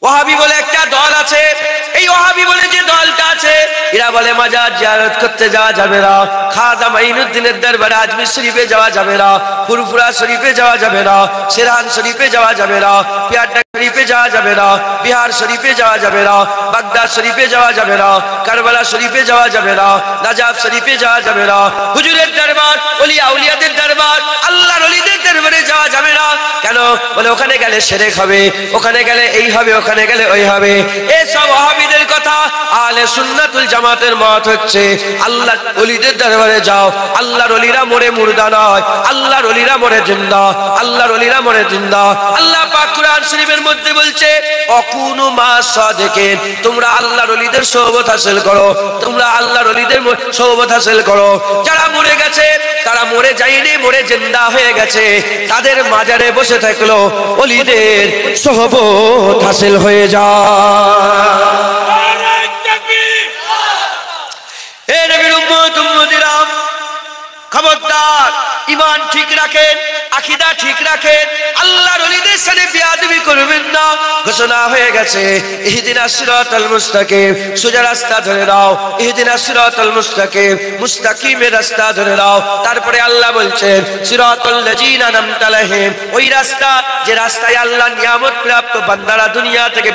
ওয়াহাবি বলে একটা দল আছে, এই ওয়াহাবি বলে যে দলটা আছে এরা বলে মাজার জিয়ারত করতে যাওয়া যাবে না, খাজা মাইনুদ্দিনের দরবারে আজমির শরীফে যাওয়া যাবে না, ফুরফুরা শরীফে যাওয়া যাবে না, সিরহান শরীফে যাওয়া যাবে না, পিয়ারডা শরীফে যাওয়া যাবে না, বিহার শরীফে যাওয়া যাবে না, বাগদাদ শরীফে যাওয়া যাবে না, কারবালা শরীফে যাওয়া যাবে না, নাজাফ শরীফে যাওয়া যাবে না, হুজুরের দরবার, ওলিয়া আউলিয়াদের দরবার, আল্লাহর ওলিদের দরবারে যাওয়া যাবে না। কেন? বলে ওখানে গেলে শিরক হবে, ওখানে গেলে এই হবে, ওখানে গেলে ওই হবে। এই সব ওয়াহাবিদের কথা। আহলে সুন্নাতুল জামাতের মত হচ্ছে আল্লাহর ওলিদের দরবারে যাও, আল্লাহর ওলিরা মরে মুর্দা নয়, আল্লাহর ওলিরা মরে জিন্দা, আল্লাহর ওলিরা মরে জিন্দা। আল্লাহ পাক কুরআন শরীফের মধ্যে বলছে অকুনু মা সাদিকিন, তোমরা আল্লাহর ওলিদের সোহবত হাসিল করো, তোমরা আল্লাহর ওলিদের সোহবত হাসিল করো। যারা মরে গেছে তারা মরে যায়নি, মরে জিন্দা হয়ে গেছে, তাদের মাজারে বসে থাকলো ওলিদের সোহবত হাসিল হয়ে যায়। এ নবীর উম্মত উম্মতিরা, খবরদার ঈমান ঠিক রাখেন, আকীদা ঠিক রাখেন, আল্লাহর ওলিদের সাথে বেয়াদবি করবেন না। ঘোষণা হয়ে গেছে ইহদিনাস সিরাতাল মুস্তাকিম, সোজা রাস্তা ধরে নাও, ইহদিনাস সিরাতাল মুস্তাকিম, মুস্তাকিমের রাস্তা ধরে নাও। তারপরে আল্লাহ বলছেন সিরাতাল লাযিনা আনআমতা আলাইহিম, ওই রাস্তা যে রাস্তায় আল্লাহ নিয়ামত প্রাপ্ত বান্দারা দুনিয়া থেকে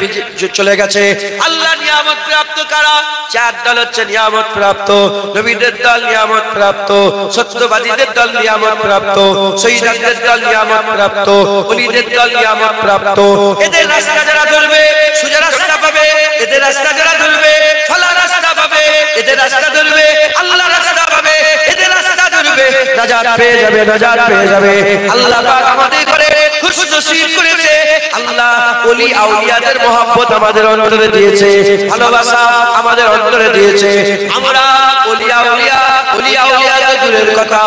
চলে গেছে। আল্লাহ নিয়ামত প্রাপ্ত কারা? চার দল হচ্ছে নিয়ামত প্রাপ্ত, নবীদের দল নিয়ামত প্রাপ্ত, সত্যবাদীদের দল নিয়ামত প্রাপ্ত, শহীদদের দল নিয়ামত প্রাপ্ত, ওলিদের দল নিয়ামত প্রাপ্ত। এদের রাস্তা যারা ধরবে সোজা রাস্তা পাবে, এদের রাস্তা যারা ধরবে ফলা রাস্তা পাবে, এদের রাস্তা ধরবে আল্লাহ রাস্তা পাবে, এদের রাস্তা ধরবে নাজাত পেয়ে যাবে, নাজাত পেয়ে যাবে। আল্লাহ পাক আমাদের করে খুশি নসিব করেছে, আল্লাহ ওলি আউলিয়াদের মহব্বত আমাদের অন্তরে দিয়েছে, ভালোবাসা আমাদের অন্তরে দিয়েছে। আমরা ওলি আউলিয়া, ওলি আউলিয়া তো দূরের কথা,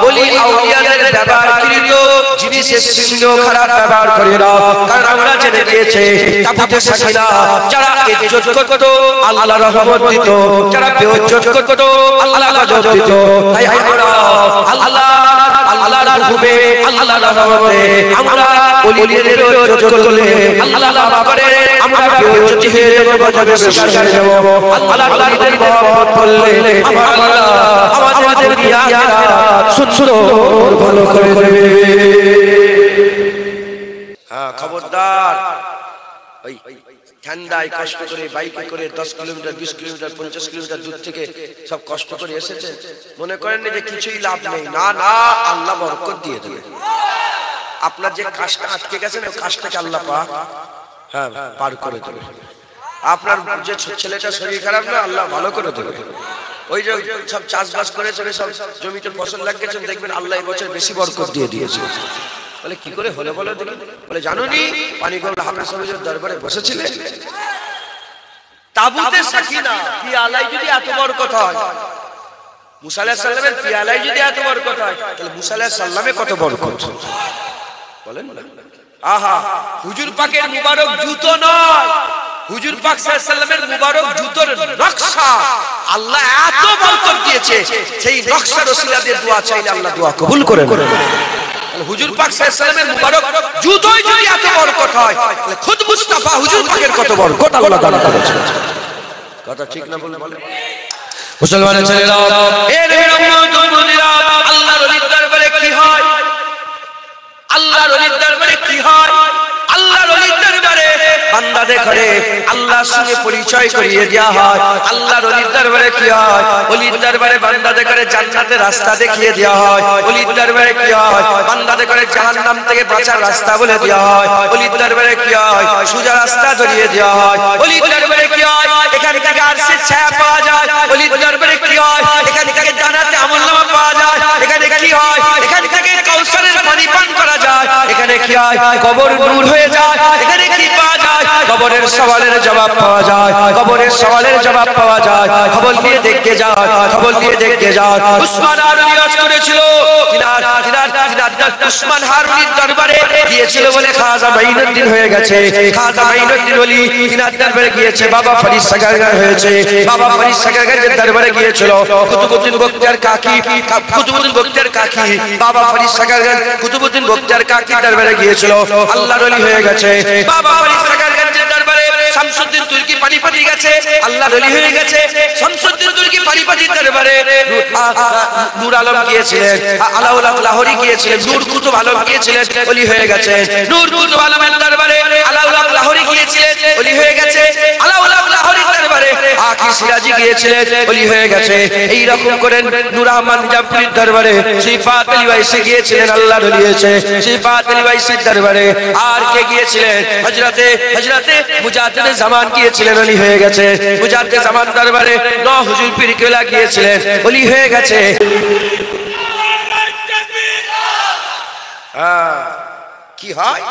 ওলি আউলিয়াদের ব্যবহারকৃত জিনিসের সঙ্গেও খারাপ ব্যবহার করি না। কারণ আমরা জেনে গিয়েছে তাবুতে সাকিনা যারা ইজ্জত করত আল্লাহ রহমত দিত, যারা বেইজ্জত করত আল্লাহ গজব দিত। তাই আমরা আল্লাহর হুকুমে, আল্লাহর রহমতে আমরা ওলিদের ইজ্জত করলে আল্লাহ মাফ করে, আমরা বেইজ্জত হয়ে যাব, গজবের শিকার হয়ে যাব। আল্লাহর ওলিদের মহব্বত করলে আল্লাহ আমাদের দুনিয়া সুন্দর ভালো করে দেবে। হ্যাঁ, খবরদার ওই ঠান্ডায় কষ্ট করে বাইকে করে 10 কিলোমিটার 20 কিলোমিটার 50 কিলোমিটার দূর থেকে সব কষ্ট করে এসেছে, মনে করেন যে কিছুই লাভ নেই। না না, আল্লাহ বরকত দিয়ে দেবে। আপনার যে কাজটা আটকে গেছে না, কাজটাকে আল্লাহ পাক হ্যাঁ পার করে দেবে। আপনার যে ছেলেটা শরীর খারাপ না, আল্লাহ ভালো করে দেবে। ওই যে সব চাষবাস করে চলে সব জমিতে ফসল লাগিয়েছেন, দেখবেন আল্লাহ এই বছর বেশি বরকত দিয়ে দিয়েছে। বলে কি করে হলো বলো দেখি? বলে জানোনি পানিগড় হাফেজ সাহেবের দরবারে বসেছিলেন, তাবুতে সাকিনা পিয়ালায় যদি এত বরকত হয়, মুসা আলাইহিস সালামের পিয়ালায় যদি এত বরকত হয়, তাহলে মুসা আলাইহিস সালামে কত বরকত বলেন না? আহা, হুজুর পাকের মুবারক জুতো নয়, হুজুর পাক সাল্লাল্লাহু আলাইহি ওয়াসাল্লামের মুবারক জুতোর নকশা আল্লাহ এত বরকত দিয়েছে, সেই নকশার ওসিলা দিয়ে দোয়া চাইলে আল্লাহ দোয়া কবুল করে নেন। হুজুর পাক সাল্লাল্লাহু আলাইহি ওয়াসাল্লামের মুবারক জুতোই যদি এত বরকত হয়, তাহলে খুদ মুস্তাফা হুজুর পাকের কত বরকত আল্লাহ দান করেছেন। কথা ঠিক না বলে বলে মুসলমানের ছেলেরা, এ নবীর উম্মত উম্মতিরা, আল্লাহর ওলির দরবারে কি হয়? আল্লাহর ওলির দরবারে কি হয়? আল্লাহর ওলির দরবারে বান্দাদের ঘরে আল্লাহর সঙ্গে পরিচয় করিয়ে দেওয়া হয়। আল্লাহর ওলির দরবারে কি হয়? ওলির দরবারে বান্দাদের ঘরে জান্নাতের রাস্তা দেখিয়ে দেওয়া হয়। ওলির দরবারে কি হয়? বান্দাদের ঘরে জাহান্নাম থেকে বাঁচার রাস্তা বলে দেওয়া হয়। ওলির দরবারে কি হয়? সোজা রাস্তা ধরিয়ে দেওয়া হয়। ওলির দরবারে কি হয়? এখান থেকে আরশের ছায়া পাওয়া যায়। ওলির দরবারে কি হয়? এখান থেকে জান্নাতে আমলনামা পাওয়া যায়। এখানে কি হয়? এখান থেকে কাউসারের পানি পান করা যায়। এখানে কি হয়? কবর নূর হয়ে যায়। এখানে কি পাওয়া যায়? কবরের সওয়ালের জবাব পাওয়া যায়। কবরের সওয়ালের জবাব পাওয়া যায়। খবর দিয়ে দেখতে যায়, খবর দিয়ে দেখতে যায়। উসমান হারুনি আজ করেছিল, উসমান হারুনির দরবারে গিয়েছিল বলে খাজা মাইনুদ্দিন হয়ে গেছে। খাজা মাইনুদ্দিন ওলি তিনার দরবারে গিয়েছে, বাবা ফরিদ সাগারগার হয়েছে। বাবা ফরিদ সাগারগারের দরবারে গিয়েছিল কুতুবউদ্দিন বখতিয়ার কাকি, কুতুবউদ্দিন বখতিয়ার কাকি, বাবা ফরিদ সাগারগার কুতুবউদ্দিন বখতিয়ার কাকি দরবারে গিয়েছিল, আল্লাহর ওলি হয়ে গেছে। বাবা ফরিদ সাগারগারের দরবারে আল্লাহর ওলি হয়ে গেছে। শামসুদ্দিন তুর্কি পানিপথের দরবারে নূর আলম গিয়েছিলেন, আলাউল হক লাহোরি গিয়েছিলেন, নূর কুতুব আলম গিয়েছিলেন, ওলি হয়ে গেছে। নূর কুতুব আলমের দরবারে আলাউল হক লাহোরি গিয়েছিলেন, ওলি হয়ে গেছে। আলাউল হক লাহোরির দরবারে আকি সিরাজি গিয়েছিলেন, ওলি হয়ে গেছে। এই রকম করে নূর আহমদ নিজামপুরীর দরবারে সিফাত আলী ওয়াইসি গিয়েছিলেন, আল্লাহর ওলি হয়েছে। সিফাত আলী ওয়াইসির দরবারে আর কে গিয়েছিলেন? হযরতে মুজাদ্দিদ জামান গিয়েছিলেন, ওলি হয়ে গেছে। মুজাদ্দিদ জামান দরবারে নও হুজুর পীর কেবলা গিয়েছিলেন, ওলি হয়ে গেছে। কি হয়?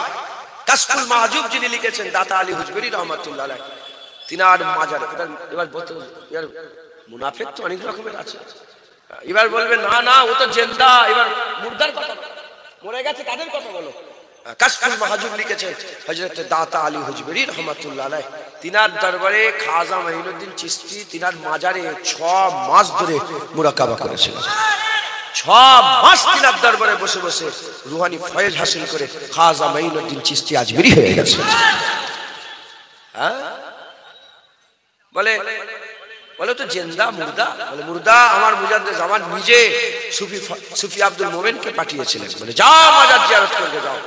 কাশফুল মাহজুব যিনি লিখেছেন দাতা আলী হুজবুরি রহমাতুল্লাহ আলাইহি, তিনার মাজার। এবার বলতে এবার মুনাফিক তো অনেক রকমের আছে। এবার বলবে না না ও তো জিন্দা, এবার মুর্দার কথা, মরে গেছে তাদের কথা বলো। কাশফুল মাহজুব লিখেছেন হযরত দাতা আলী হুজবুরি রহমাতুল্লাহ আলাইহি, তিনার দরবারে খাজা মঈনুদ্দিন চিশতি তিনার মাজারে 6 মাস ধরে মুরাকাবা করেছিলেন। 6 মাস তিনার দরবারে বসে বসে রুহানি ফয়েজ হাসিল করে খাজা মঈনুদ্দিন চিশতি আজমিরি হয়ে গেছে। হ্যাঁ বলে বলে তো জিন্দা মুর্দা? বলে মুর্দা আমার মুজাদ্দিদ জামান নিজে সুফি আব্দুল মোমেনকে পাঠিয়েছিলেন, বলে যাও মাজার জিয়ারত করতে যাও।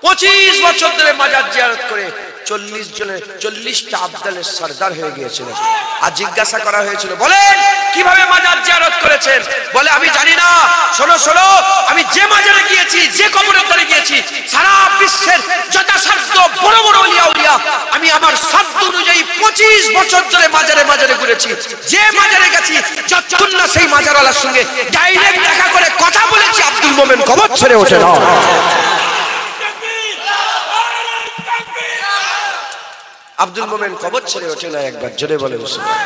25 বছর ধরে মাজার জিয়ারত করে 40টা আবদালের সরদার হয়ে গিয়েছিলেন। আর জিজ্ঞাসা করা হয়েছিল, বলেন কিভাবে মাজার জিয়ারত করেছেন? বলে আমি জানি না, শোনো শোনো, আমি যে মাজারে গিয়েছি, যে কবরের ধারে গিয়েছি, সারা বিশ্বের যথাসাধ্য বড় বড় ওলিয়া উলিয়া আমি আমার সাধ্য অনুযায়ী 25 বছর ধরে মাজারে মাজারে ঘুরেছি। যে মাজারে গেছি যতক্ষণ না সেই মাজারওয়ালার সঙ্গে ডাইরেক্ট দেখা করে কথা বলেছি, আব্দুল মোমেন কবর ছেড়ে ওঠে না। আব্দুল মোমেন কবর ছেড়ে ওঠে না একবার, জোরে বলে মুসলমান।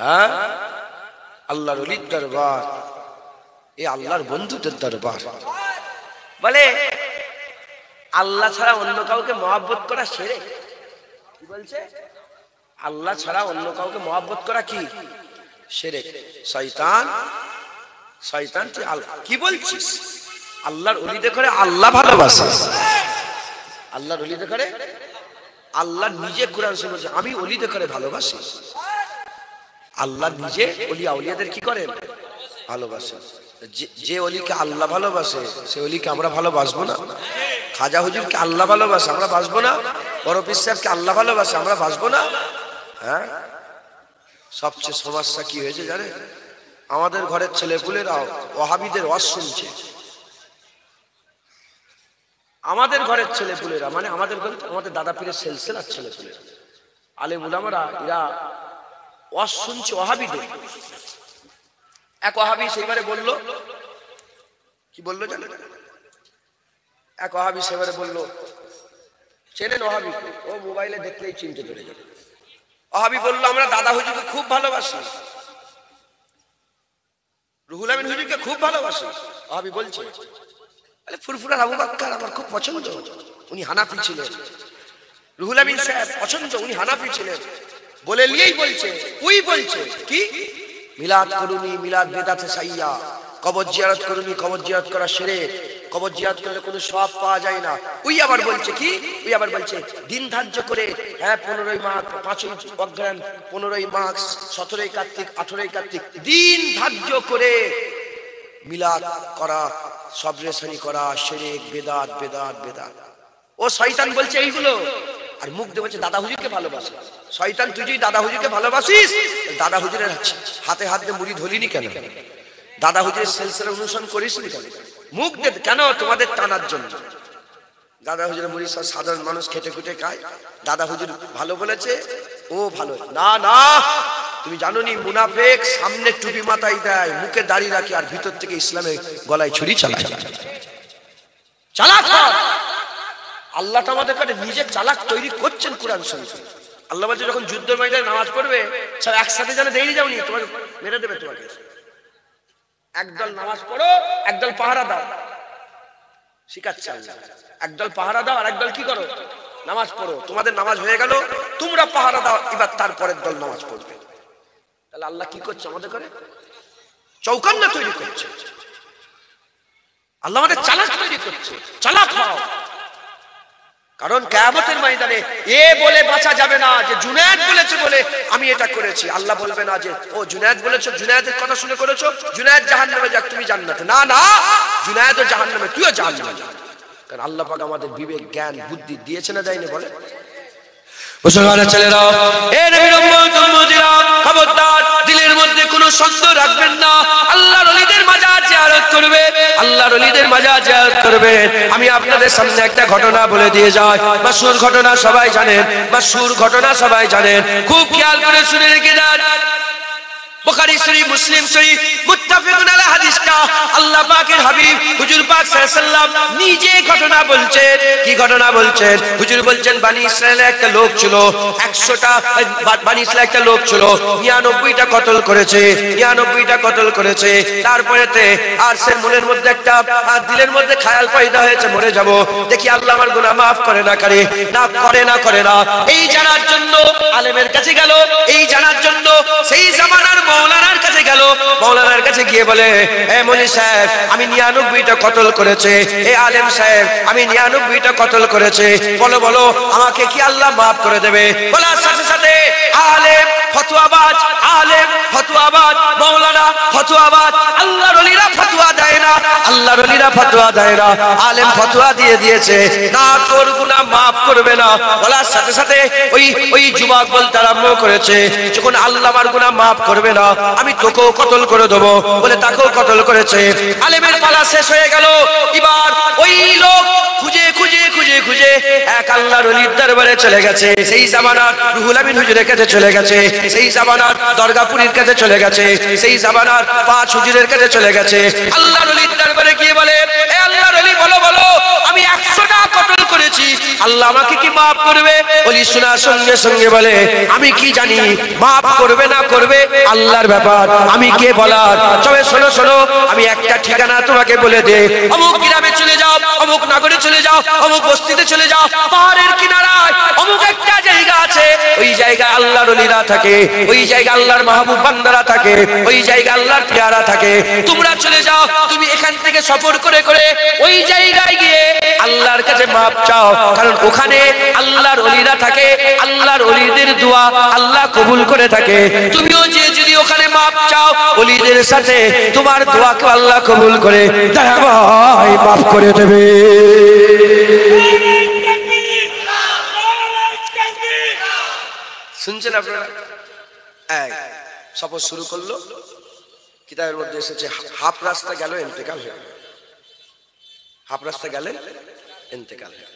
হ্যাঁ আল্লাহর ওলির দরবার, এই আল্লাহর বন্ধুদের দরবার। বলে আল্লাহ ছাড়া অন্য কাউকে মহব্বত করা শিরক। কি বলছে? আল্লাহ ছাড়া অন্য কাউকে মহব্বত করা কি? শিরক। শয়তান শয়তান তুই কি বলছিস? আল্লাহর ওলিদের করে আল্লাহ ভালোবাসে। আল্লাহর ওলিদের করে আল্লাহ নিজে কোরআন শুনেছে আমি ওলিদের করে ভালোবাসি। আল্লাহ নিজে ওলিয়া আউলিয়াদের কি করেন? ভালোবাসে। যে ওলিকে আল্লাহ ভালোবাসে সে ওলিকে আমরা ভালোবাসবো না? খাজা হুজুরকে আল্লাহ ভালোবাসে, আমরা বাসবো না? বড় পীর সাহেবকে আল্লাহ ভালোবাসে, আমরা বাসবো না? হ্যাঁ সবচেয়ে সমস্যা কি হয়েছে জানে? আমাদের ঘরের ছেলেপুলেরা ওয়াহাবিদের ওয়াজ শুনছে। আমাদের ঘরের ছেলেপুলেরা মানে আমাদের দাদা পীরের সিলসিলার ছেলেপুলেরা, আলেম উলামারা, এরা ওয়াজ শুনছে ওয়াহাবিদের। এক ওয়াহাবি সেবারে বলল, কি বললো জানেন? এক ওয়াহাবি সেবারে বলল, চেনেন ওয়াহাবি? ও মোবাইলে দেখলেই চিনতে পেরে যাবে। ওয়াহাবি বলল আমরা দাদা হুজুরকে খুব ভালোবাসি, রুহুল আমিন হুজুরকে খুব ভালোবাসি। ওয়াহাবি বলছে ফুরফুরার আবু বাক্কার আমার খুব পছন্দ, উনি হানাফি ছিলেন। রুহুল আমিন সাহেব পছন্দ, উনি হানাফি ছিলেন। বলে নিয়েই বলছে, ওই বলছে কি মিলাদ করুনি, মিলাদ বেদাতে সাইয়া, কবর জিয়ারত করুনি, কবর জিয়ারত করা শিরক, কবর জিয়ারত করলে কোনো সওয়াব পাওয়া যায় না। ওই আবার বলছে কি, ওই আবার বলছে দিন ধার্য করে, হ্যাঁ 15ই মাঘ, 5ই অগ্রহায়ণ, 15ই মাঘ, 17ই কার্তিক, 18ই কার্তিক, দিন ধার্য করে মিলাদ করা, সবরেশানি করা শিরক, বেদাত বেদাত বেদাত। ও শয়তান বলছে এইগুলো, আর মুখ দিয়ে বলছে দাদা হুজুরকে ভালোবাসে। শয়তান তুই যদি দাদা হুজুরকে ভালোবাসিস, দাদা হুজুরের হাতে হাত দিয়ে মুড়ি ধরিনি কেন? দাদা হুজুরের সিলসিলা অনুসরণ করিসনি কেন? মুখ দিয়ে কেন? তোমাদের টানার জন্য। দাদা হুজুরের মুড়ি সব সাধারণ মানুষ খেটে খুটে খায়, দাদা হুজুর ভালো বলেছে ও ভালো না। না তুমি জানো নি মুনাফিক সামনে টুপি মাথায় দেয়, মুখে দাড়ি রাখে, আর ভিতর থেকে ইসলামের গলায় ছুরি চালায়। চালাক আল্লাহ তো আমাদের কাছে নিজে চালাক তৈরি করছেন কোরআন শরীফে। আল্লাহ বলছে যখন যুদ্ধের ময়দানে নামাজ পড়বে সব একসাথে যেন দেরি যাওনি, তোমাকে মেরে দেবে। তোমাকে একদল নামাজ পড়ো, একদল পাহারা দাও, শিখাচ্ছে আল্লাহ। একদল পাহারা দাও আর একদল কি করো? নামাজ পড়ো। তোমাদের নামাজ হয়ে গেল, তোমরা পাহারা দাও, এবার তারপরের দল নামাজ পড়বে। তাহলে আল্লাহ কি করছে? আমাদের করে চৌকান্না তৈরি করছে। আল্লাহ আমাদের চালাক তৈরি করছে। চালাক হও। কারণ কিয়ামতের ময়দানে এ বলে বাঁচা যাবে না যে জুনায়েদ বলেছে বলে আমি এটা করেছি। আল্লাহ বলবে না যে ও জুনায়েদ বলেছো, জুনায়েদের কথা শুনে করেছো, জুনায়েদ জাহান্নামে যাক, তুমি জান্নাতে। না না, জুনায়েদও জাহান্নামে, তুইও জাহান্নামে যা। কারণ আল্লাহ পাক আমাদের বিবেক জ্ঞান বুদ্ধি দিয়েছে না দেয়নি বলে? মুসলমানের ছেলেরা, এ নবীর উম্মত উম্মতিরা, খবরদার দিলের মধ্যে কোনো সন্দেহ রাখবেন না। আল্লাহর ওলিদের মাজার জিয়ারত করবে, আল্লাহর ওলিদের মাজার জিয়ারত করবে। আমি আপনাদের সামনে একটা ঘটনা বলে দিয়ে যাই, মাশহুর ঘটনা সবাই জানেন, মাশহুর ঘটনা সবাই জানেন, খুব খেয়াল করে শুনে রেখে যান। বুখারী শরীফ, মুসলিম শরীফ, মুত্তাফিকুন আলা হাদিসটা আল্লাহ পাকের হাবিব হুজুর পাক সাল্লাল্লাহু আলাইহি সাল্লাম নিজে ঘটনা বলছেন। কি ঘটনা বলছেন? হুজুর বলছেন বনি ইসরাইলের একটা লোক ছিল, 100টা বনি ইসরাইলের একটা লোক ছিল, 99টা কতল করেছে, 99টা কতল করেছে। তারপরেতে আর সে মনের মধ্যে একটা দিলের মধ্যে খেয়াল পয়দা হয়েছে, মরে যাব, দেখি আল্লাহ আমার গুনাহ maaf করে না করে না করে না করে না। এই জানার জন্য আলেমের কাছে গেল, এই জানার জন্য সেই জামানার মৌলানার কাছে গেল। মৌলানার কাছে গিয়ে বলে, এ মনি সাহেব আমি 99টা কতল করেছে, এ আলেম সাহেব আমি 99টা কতল করেছে, বলো বলো আমাকে কি আল্লাহ maaf করে দেবে? বলার সাথে সাথে আলেম ফতোয়াবাজ, আলেম ফতোয়াবাজ, মৌলানা ফতোয়াবাজ। আল্লাহর ওলিরা ফতোয়া দেয় না, আল্লাহর ওলিরা ফতোয়া দেয় না, আলেম ফতোয়া দিয়ে দিয়েছে না, তোর গুনাহ maaf করবে না। বলার সাথে সাথে ওই যুবক বলতে আরম্ভ করেছে, যখন আল্লাহ আমার গুনাহ maaf করবে না আমি তোকেও কতল করে দেবো, বলে তাকেও কতল করেছে। আলেমের পালা শেষ হয়ে গেল। এবার ওই লোক খুঁজে খুঁজে খুঁজে খুঁজে এক আল্লাহর ওলির দরবারে চলে গেছে। সেই জামানার রুহুল আমিন হুজুরের কাছে চলে গেছে, সেই জামানার দরগাপুরীর কাছে চলে গেছে, সেই জামানার 5 হুজুরের কাছে চলে গেছে। আল্লাহর ওলির দরবারে গিয়ে বলে, এ আল্লাহর ওলি বলো বলো আমি 100টা কতল করেছি, আল্লাহ আমাকে কি maaf করবে? ওলি শোনার সঙ্গে সঙ্গে বলে, আমি কি জানি maaf করবে না করবে আল্লাহর ব্যাপার, আমি কে বলার? তবে শোনো শোনো, আমি একটা ঠিকানা তোমাকে বলে দে, অমুক গ্রামে চলে যাও, অমুক নগরে চলে যাও, অমুক বস্তিতে চলে যাও, পাহাড়ের কিনারায় অমুক একটা জায়গা আছে, ওই জায়গায় আল্লাহর ওলিরা থাকে, ওই জায়গায় আল্লাহর মাহবুব বান্দারা থাকে, ওই জায়গায় আল্লাহর পেয়ারা থাকে। তোমরা চলে যাও, তুমি এখান থেকে সফর করে করে ওই জায়গায় গিয়ে আল্লাহর কাছে maaf চাও, কারণ ওখানে আল্লাহর ওলিরা থাকে, আল্লাহর ওলিদের দোয়া আল্লাহ কবুল করে থাকে। তুমিও যে যদি ওখানে maaf চাও, ওলিদের সাথে তোমার দোয়াকে আল্লাহ কবুল করে দয়া ভাই maaf করে দেবে। শুনছেন আপনারা? সফর শুরু করলো, কিতাবের মধ্যে এসেছে হাফ রাস্তা গেল ইন্তেকাল হয়ে, হাফ রাস্তা গেলেন ইন্তেকাল হয়ে।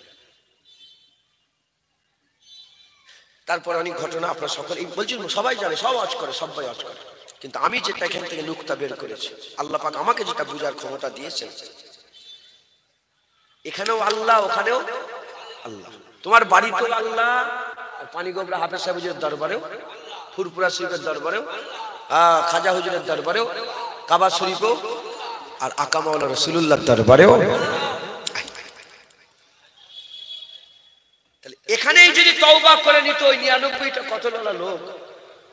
তারপর অনেক ঘটনা আপনারা সকলেই বলছেন, সবাই জানে, সব ওয়াজ করে, সবাই ওয়াজ করে, কিন্তু আমি যেটা এখান থেকে নুকতা বের করেছি, আল্লাহ পাক আমাকে যেটা বুঝার ক্ষমতা দিয়েছেন, এখানেও আল্লাহ ওখানেও আল্লাহ। তোমার বাড়িতেও আল্লাহ, পানিগোবরা হাফেজ সাহেব হুজুরের দরবারেও, ফুরপুরা শরীফের দরবারেও, খাজা হুজুরের দরবারেও, কাবা শরীফেও, আর আকা মাওলানা রাসূলুল্লাহর দরবারেও। তাহলে এখানেই যদি তওবা করে নিত ওই 99টা কতলওয়ালা লোক,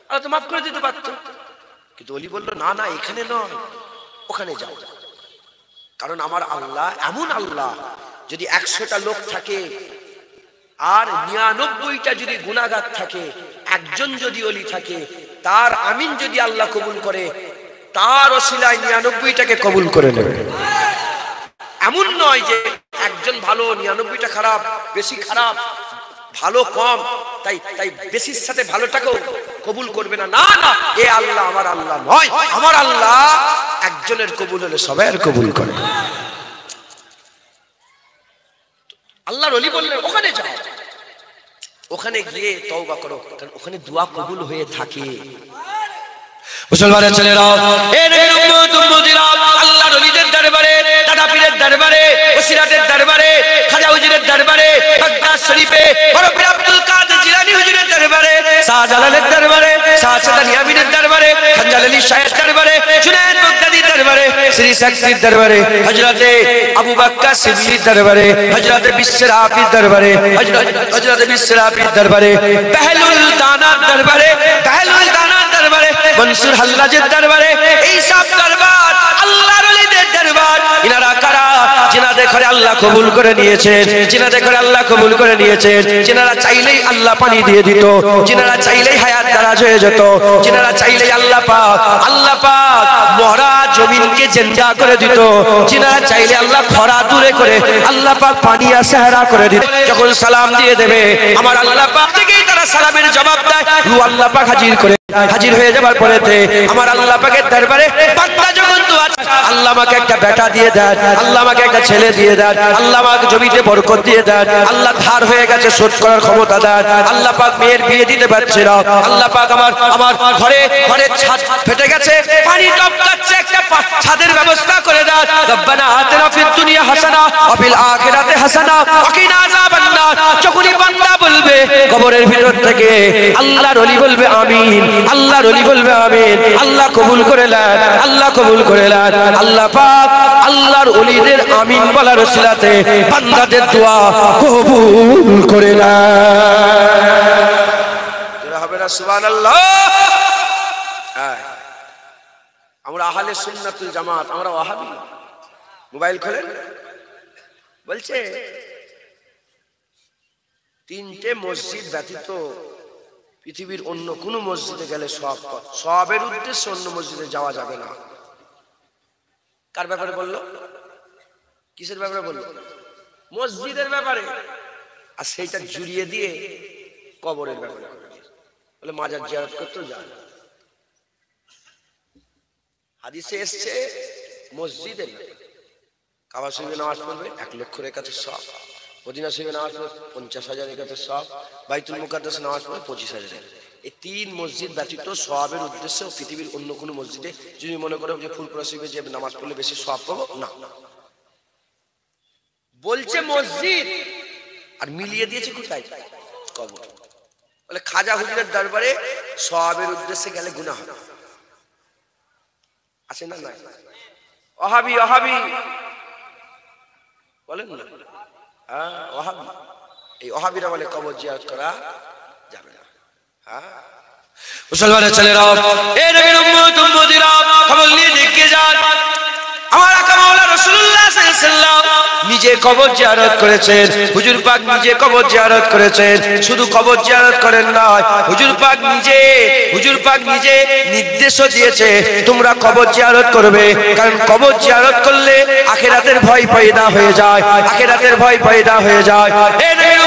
আল্লাহ তো মাফ করে দিতে পারত, কিন্তু ওলি বলল না না এখানে নয়, ওখানে যাও। কারণ আমার আল্লাহ এমন আল্লাহ, যদি 100টা লোক থাকে আর 99টা যদি গুনাহগার থাকে, একজন যদি ওলি থাকে, তার আমিন যদি আল্লাহ কবুল করে, তার ওসিলায় 99টাকে কবুল করে নেবে। এমন নয় যে একজন ভালো 99টা খারাপ, বেশি খারাপ, ভালো কম, তাই তাই বেশির সাথে ভালোটাকেও কবুল করবে না। না না, এ আল্লাহ আমার আল্লাহ নয়, আমার আল্লাহ একজনের কবুল হলে সবার কবুল করে। আল্লাহর ওলি বললেন ওখানে যাও, ওখানে গিয়ে তওবা করো, কারণ ওখানে দোয়া কবুল হয়ে থাকে। মুসলমানের ছেলেরা, এ নবীর উম্মত উম্মতিরা, আল্লাহর ওলিদের দরবারে, দাদা পীরের দরবারে, ওসিরাতের দরবারে, খাজা হুজুরের দরবারে, বাগদাদ শরীফে বড় পীর আব্দুল কাদের জিলানী হুজুরের দরবারে, শাহজালালের দরবারে, শাহ সাদানী আমিনের দরবারে, খানজাল আলী শাহের দরবারে, জুনায়েদ বাগদাদির দরবারে, শ্রী সাকসির দরবারে, হযরতে আবু বকর সিদ্দিকের দরবারে, হযরতে বিশর আপির দরবারে, হযরতে বিশর আপির দরবারে, বেহলুল দানার দরবারে, বেহলুল দানার দরবারে, মনসুর হাল্লাজের দরবারে, এই সব দরবার আল্লাহর ওলিদের দরবার। ইনারা কারা? জিনাদের জিনাদের ঘরে আল্লাহ কবুল করে নিয়েছেন, জিনাদের ঘরে আল্লাহ কবুল করে নিয়েছেন। জিনারা চাইলেই আল্লাহ পানি দিয়ে দিত, জিনারা চাইলেই হায়াত দারাজ হয়ে যেত, জিনারা চাইলেই আল্লাহ পাক মরা জমিনকে জিন্দা করে দিত, জিনারা চাইলে আল্লাহ খরা দূরে করে আল্লাহ পাক পানি আর সাহারা করে দিত। যখন সালাম দিয়ে দেবে আমার আল্লাহ পাক থেকেই তারা সালামের জবাব দেয়, রূহ আল্লাহ পাক হাজির হয়ে যাবার পরেতে আমার আল্লাহ পাকের দরবারে বান্দা যখন দোয়া আল্লাহ আমাকে একটা বেটা দিয়ে দেন, আল্লাহ আমাকে একটা ছেলে দিয়ে দেন, আল্লাহ আমাকে জমিতে বরকত দিয়ে দেন, আল্লাহ ধার হয়ে গেছে শোধ করার ক্ষমতা দেন, আল্লাহ পাক মেয়ের বিয়ে দিতে পারছে না, আল্লাহ পাক আমার ঘরে ছাদ ফেটে গেছে, পানি টপকাচ্ছে, একটা ছাদের ব্যবস্থা করে দেন। রব্বানা আতিনা ফিদ দুনিয়া হাসানা ওয়া ফিল আখিরাতি হাসানা ওয়া কিনা আযাবান নার। যখনই বান্দা বলবে কবরের ভিতর থেকে আল্লাহর ওলি বলবে আমিন, আল্লাহর ওলি বলবে আমিন, আল্লাহ কবুল করে নেন, আল্লাহ কবুল করে নেন। আল্লাহ পাক আল্লাহর ওলিদের আমিন বলার ওসিলাতে বান্দাদের দোয়া কবুল করে নেন। হবে না সুবহানাল্লাহ। আমরা আহলে সুন্নাতুল জামাত, আমরা ওয়াহাবি। মোবাইল খোলেন, বলছে তিনটে মসজিদ ব্যতীত পৃথিবীর অন্য কোন মসজিদে গেলে সবের উদ্দেশ্যে অন্য মসজিদে যাওয়া যাবে না। কার ব্যাপারে বললো? কিসের ব্যাপারে বললো? মসজিদের ব্যাপারে। আর সেইটা জুড়িয়ে দিয়ে কবরের ব্যাপারে বলে মাজার জিয়ারত করতেও যায় না। হাদিসে এসছে মসজিদে কাবা শরীফে নামাজ পড়বে 1 লক্ষ রাকাতের সওয়াব, মদিনা শরীফে নামাজ পড়বে 50,000 রাকাতের সওয়াব, বাইতুল মুকাদ্দাসে নামাজ পড়বে 25,000। এই 3 মসজিদ ব্যতীত সওয়াবের উদ্দেশ্যে পৃথিবীর অন্য কোনো মসজিদে যদি মনে করো যে ফুলপুরা শরীফে যে নামাজ পড়লে বেশি সওয়াব পাবো, না। বলছে মসজিদ আর মিলিয়ে দিয়েছে কোথায়? কবর। বলে খাজা হুজুরের দরবারে সওয়াবের উদ্দেশ্যে গেলে গুনাহ হবে। আছে না? না। ওয়াহাবি বলেন না, হ্যাঁ ওয়াহাবি। এই ওয়াহাবিরা বলে কবর জিয়ারত করা যাবে না। হ্যাঁ মুসলমানের ছেলেরা, এই নবীর উম্মতিরা খবর নিয়ে দেখে যান। আমার আকা মাওলানা রাসূলুল্লাহ সাল্লাল্লাহু আলাইহি ওয়াসাল্লাম নিজে কবর জিয়ারত করেছেন, হুজুর পাক নিজে কবর জিয়ারত করেছেন। শুধু কবর জিয়ারত করেন না, হুজুর পাক নিজে নির্দেশও দিয়েছে তোমরা কবর জিয়ারত করবে, কারণ কবর জিয়ারত করলে আখিরাতের ভয় পয়দা হয়ে যায়, আখিরাতের ভয় পয়দা হয়ে যায়। এই নবীর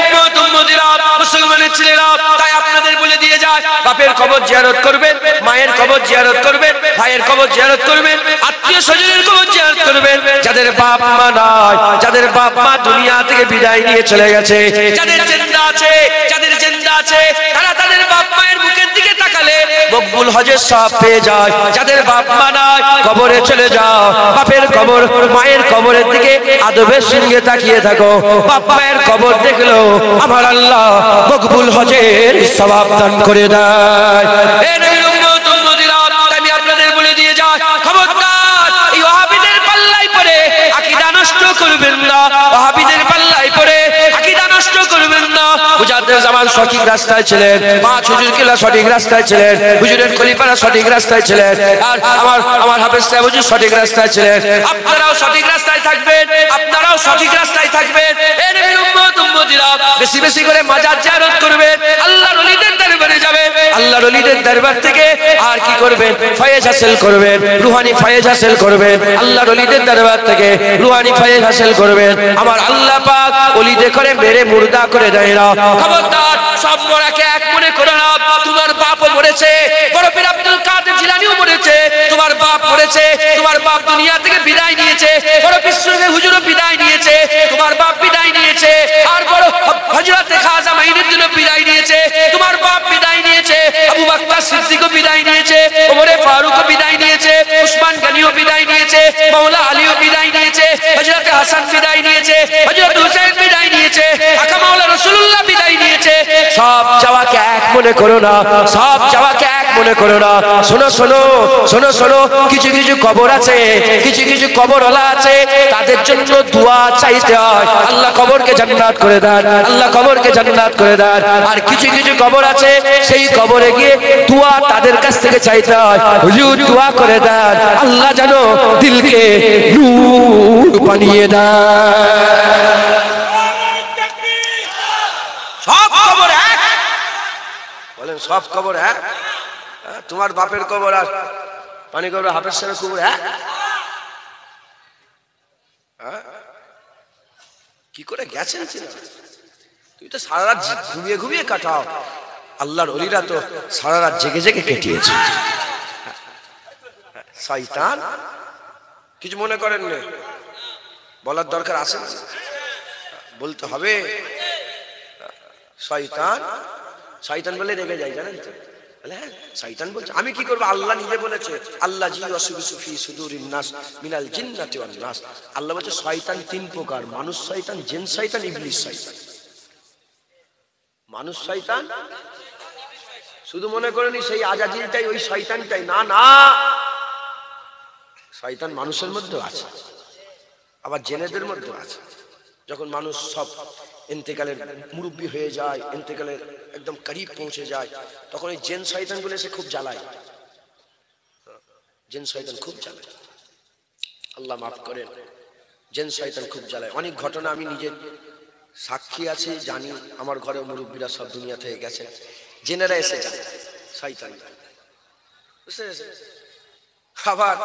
উম্মতিরা, মুসলমানের ছেলেরা, তাই আপনাদের বলে দিয়ে যায়, বাপের কবর জিয়ারত করবেন, মায়ের কবর জিয়ারত করবেন, ভাইয়ের কবর জিয়ারত করবেন, আত্মীয় স্বজনের কবর জিয়ারত করবেন। যাদের বাপ মা নাই, যাদের বাপ মা দুনিয়া থেকে বিদায় নিয়ে চলে গেছে, যাদের জিন্দা আছে তারা তাদের বাপ মায়ের মুখের দিকে তাকালে মকবুল হজের সওয়াব পেয়ে যায়। যাদের বাপ মা নাই কবরে চলে যাও, বাপের কবর মায়ের কবরের দিকে আদবের সঙ্গে তাকিয়ে থাকো, বাপ মায়ের কবর দেখলো আমার আল্লাহ মকবুল হজের সওয়াব দান করে দেয়। এই নবীর উম্মতিরা, আমি আপনাদের বলে দিয়ে যাই, খবরদার এই ওয়াহাবিদের পাল্লায় পড়ে আকীদা নষ্ট করবেন না, ওয়াহাবিদের পাল্লায় পড়ে আকীদা নষ্ট করবেন না। মুজাদ্দিদ জামান সঠিক রাস্তায় ছিলেন, পাঁচ হুজুর কেবলা সঠিক রাস্তায় ছিলেন, হুজুরের খলিফারা সঠিক রাস্তায় ছিলেন, আর আমার হাফেজ সাহেব হুজুর সঠিক রাস্তায় ছিলেন। আপনারাও সঠিক রাস্তায় থাকবেন, আপনারাও সঠিক রাস্তায় থাকবেন। এই নবীর উম্মতিরা বেশি বেশি করে মাজার জিয়ারত করবেন, আল্লাহর ওলিদের দরবারে যাবেন, আল্লাহর ওলিদের দরবার থেকে আর কি করবেন? ফয়েজ হাসিল করবেন, রুহানি ফয়েজ হাসিল করবেন, আল্লাহর ওলিদের দরবার থেকে রুহানি ফয়েজ হাসিল করবেন। আমার আল্লাহ পাক ওলিদের করে মেরে মুর্দা করে দেয় না। খবরদার সব মরাকে এক মনে করো না। তোমার বাপও মরেছে, বড় পীর আব্দুল কাদের জিলানীও মরেছে, তোমার বাপ মরেছে, তোমার বাপ দুনিয়া থেকে বিদায় নিয়েছে, বড় পীর সুফি হুজুরও বিদায় নিয়েছে, তোমার বাপ বিদায় নিয়েছে, আর বড় হযরত খাজা মাইনুদ্দিন বিদায় নিয়েছে, তোমার বাপ বিদায় নিয়েছে, আবু বকর সিদ্দিকও বিদায় নিয়েছে, ওমর ফারুকও বিদায় নিয়েছে, উসমান গনিও বিদায় নিয়েছে, মাওলা আলীও বিদায় নিয়েছে, হযরত হাসান বিদায় নিয়েছে, হযরত হুসাইন বিদায় নিয়েছে, আকা মাওলানা রাসূলুল্লাহ বিদায় নিয়েছে। সব যাওয়াকে এক মনে করো না, সব যাওয়াকে এক মনে করো না। শোনো শোনো শোনো শোনো, কিছু কিছু কবর আছে, কিছু কিছু কবরওয়ালা আছে, তাদের জন্য দোয়া চাইতে হয়, আল্লাহ কবরকে জান্নাত করে দেন, আল্লাহ কবরকে জান্নাত করে দেন। আর কিছু কিছু কবর আছে, সেই কবরে গিয়ে দোয়া তাদের কাছ থেকে চাইতে হয়, হুজুর দোয়া করে দেন, আল্লাহ যেন দিলকে নূর বানিয়ে দেন। সব কবর এক, বলেন সব কবর এক। তোমার বাপের কবর আর পানি কবর হাফেজ সাহেবের কবর এক? কি করে গেছেন? তুই তো সারা রাত ঘুমিয়ে ঘুমিয়ে কাটাও, আল্লাহর ওলিরা তো সারা রাত জেগে জেগে কেটিয়েছে। শয়তান কিছু মনে করেন না, বলার দরকার আছে না, বলতে হবে। শয়তান শয়তান বলে রেগে যায়, জানেন তো? হ্যাঁ শয়তান বলছে, আমি কি করবো? আল্লাহ নিজে বলেছে, আল্লাহ জি ওয়াসবিসু ফি সুদুরিন নাস মিনাল জিন্নাতি ওয়ান নাস। আল্লাহ বলেছে শয়তান তিন প্রকার, মানুষ শয়তান, জিন শয়তান, ইবলিস শয়তান। মানুষ শয়তান শুধু মনে করেনি সেই আজাজিলটাই ওই শয়তানটাই, না না, শয়তান মানুষের মধ্যে আছে, আবার জেনেদের মধ্যে আছে। যখন মানুষ সব ইন্তেকালের মুরব্বী হয়ে যায়, ইন্তেকালের একদম করিব পৌঁছে যায়, তখন ওই জেন শয়তানগুলো এসে খুব জ্বালায়, জেন শয়তান খুব জ্বালায়, আল্লাহ মাফ করেন, জেন শয়তান খুব জ্বালায়। অনেক ঘটনা আমি নিজে সাক্ষী আছি, জানি, আমার ঘরে মুরব্বীরা সব দুনিয়া থেকে গেছে, জেনেরা এসে যায় শয়তান, বুঝতে পেরেছেন? আবার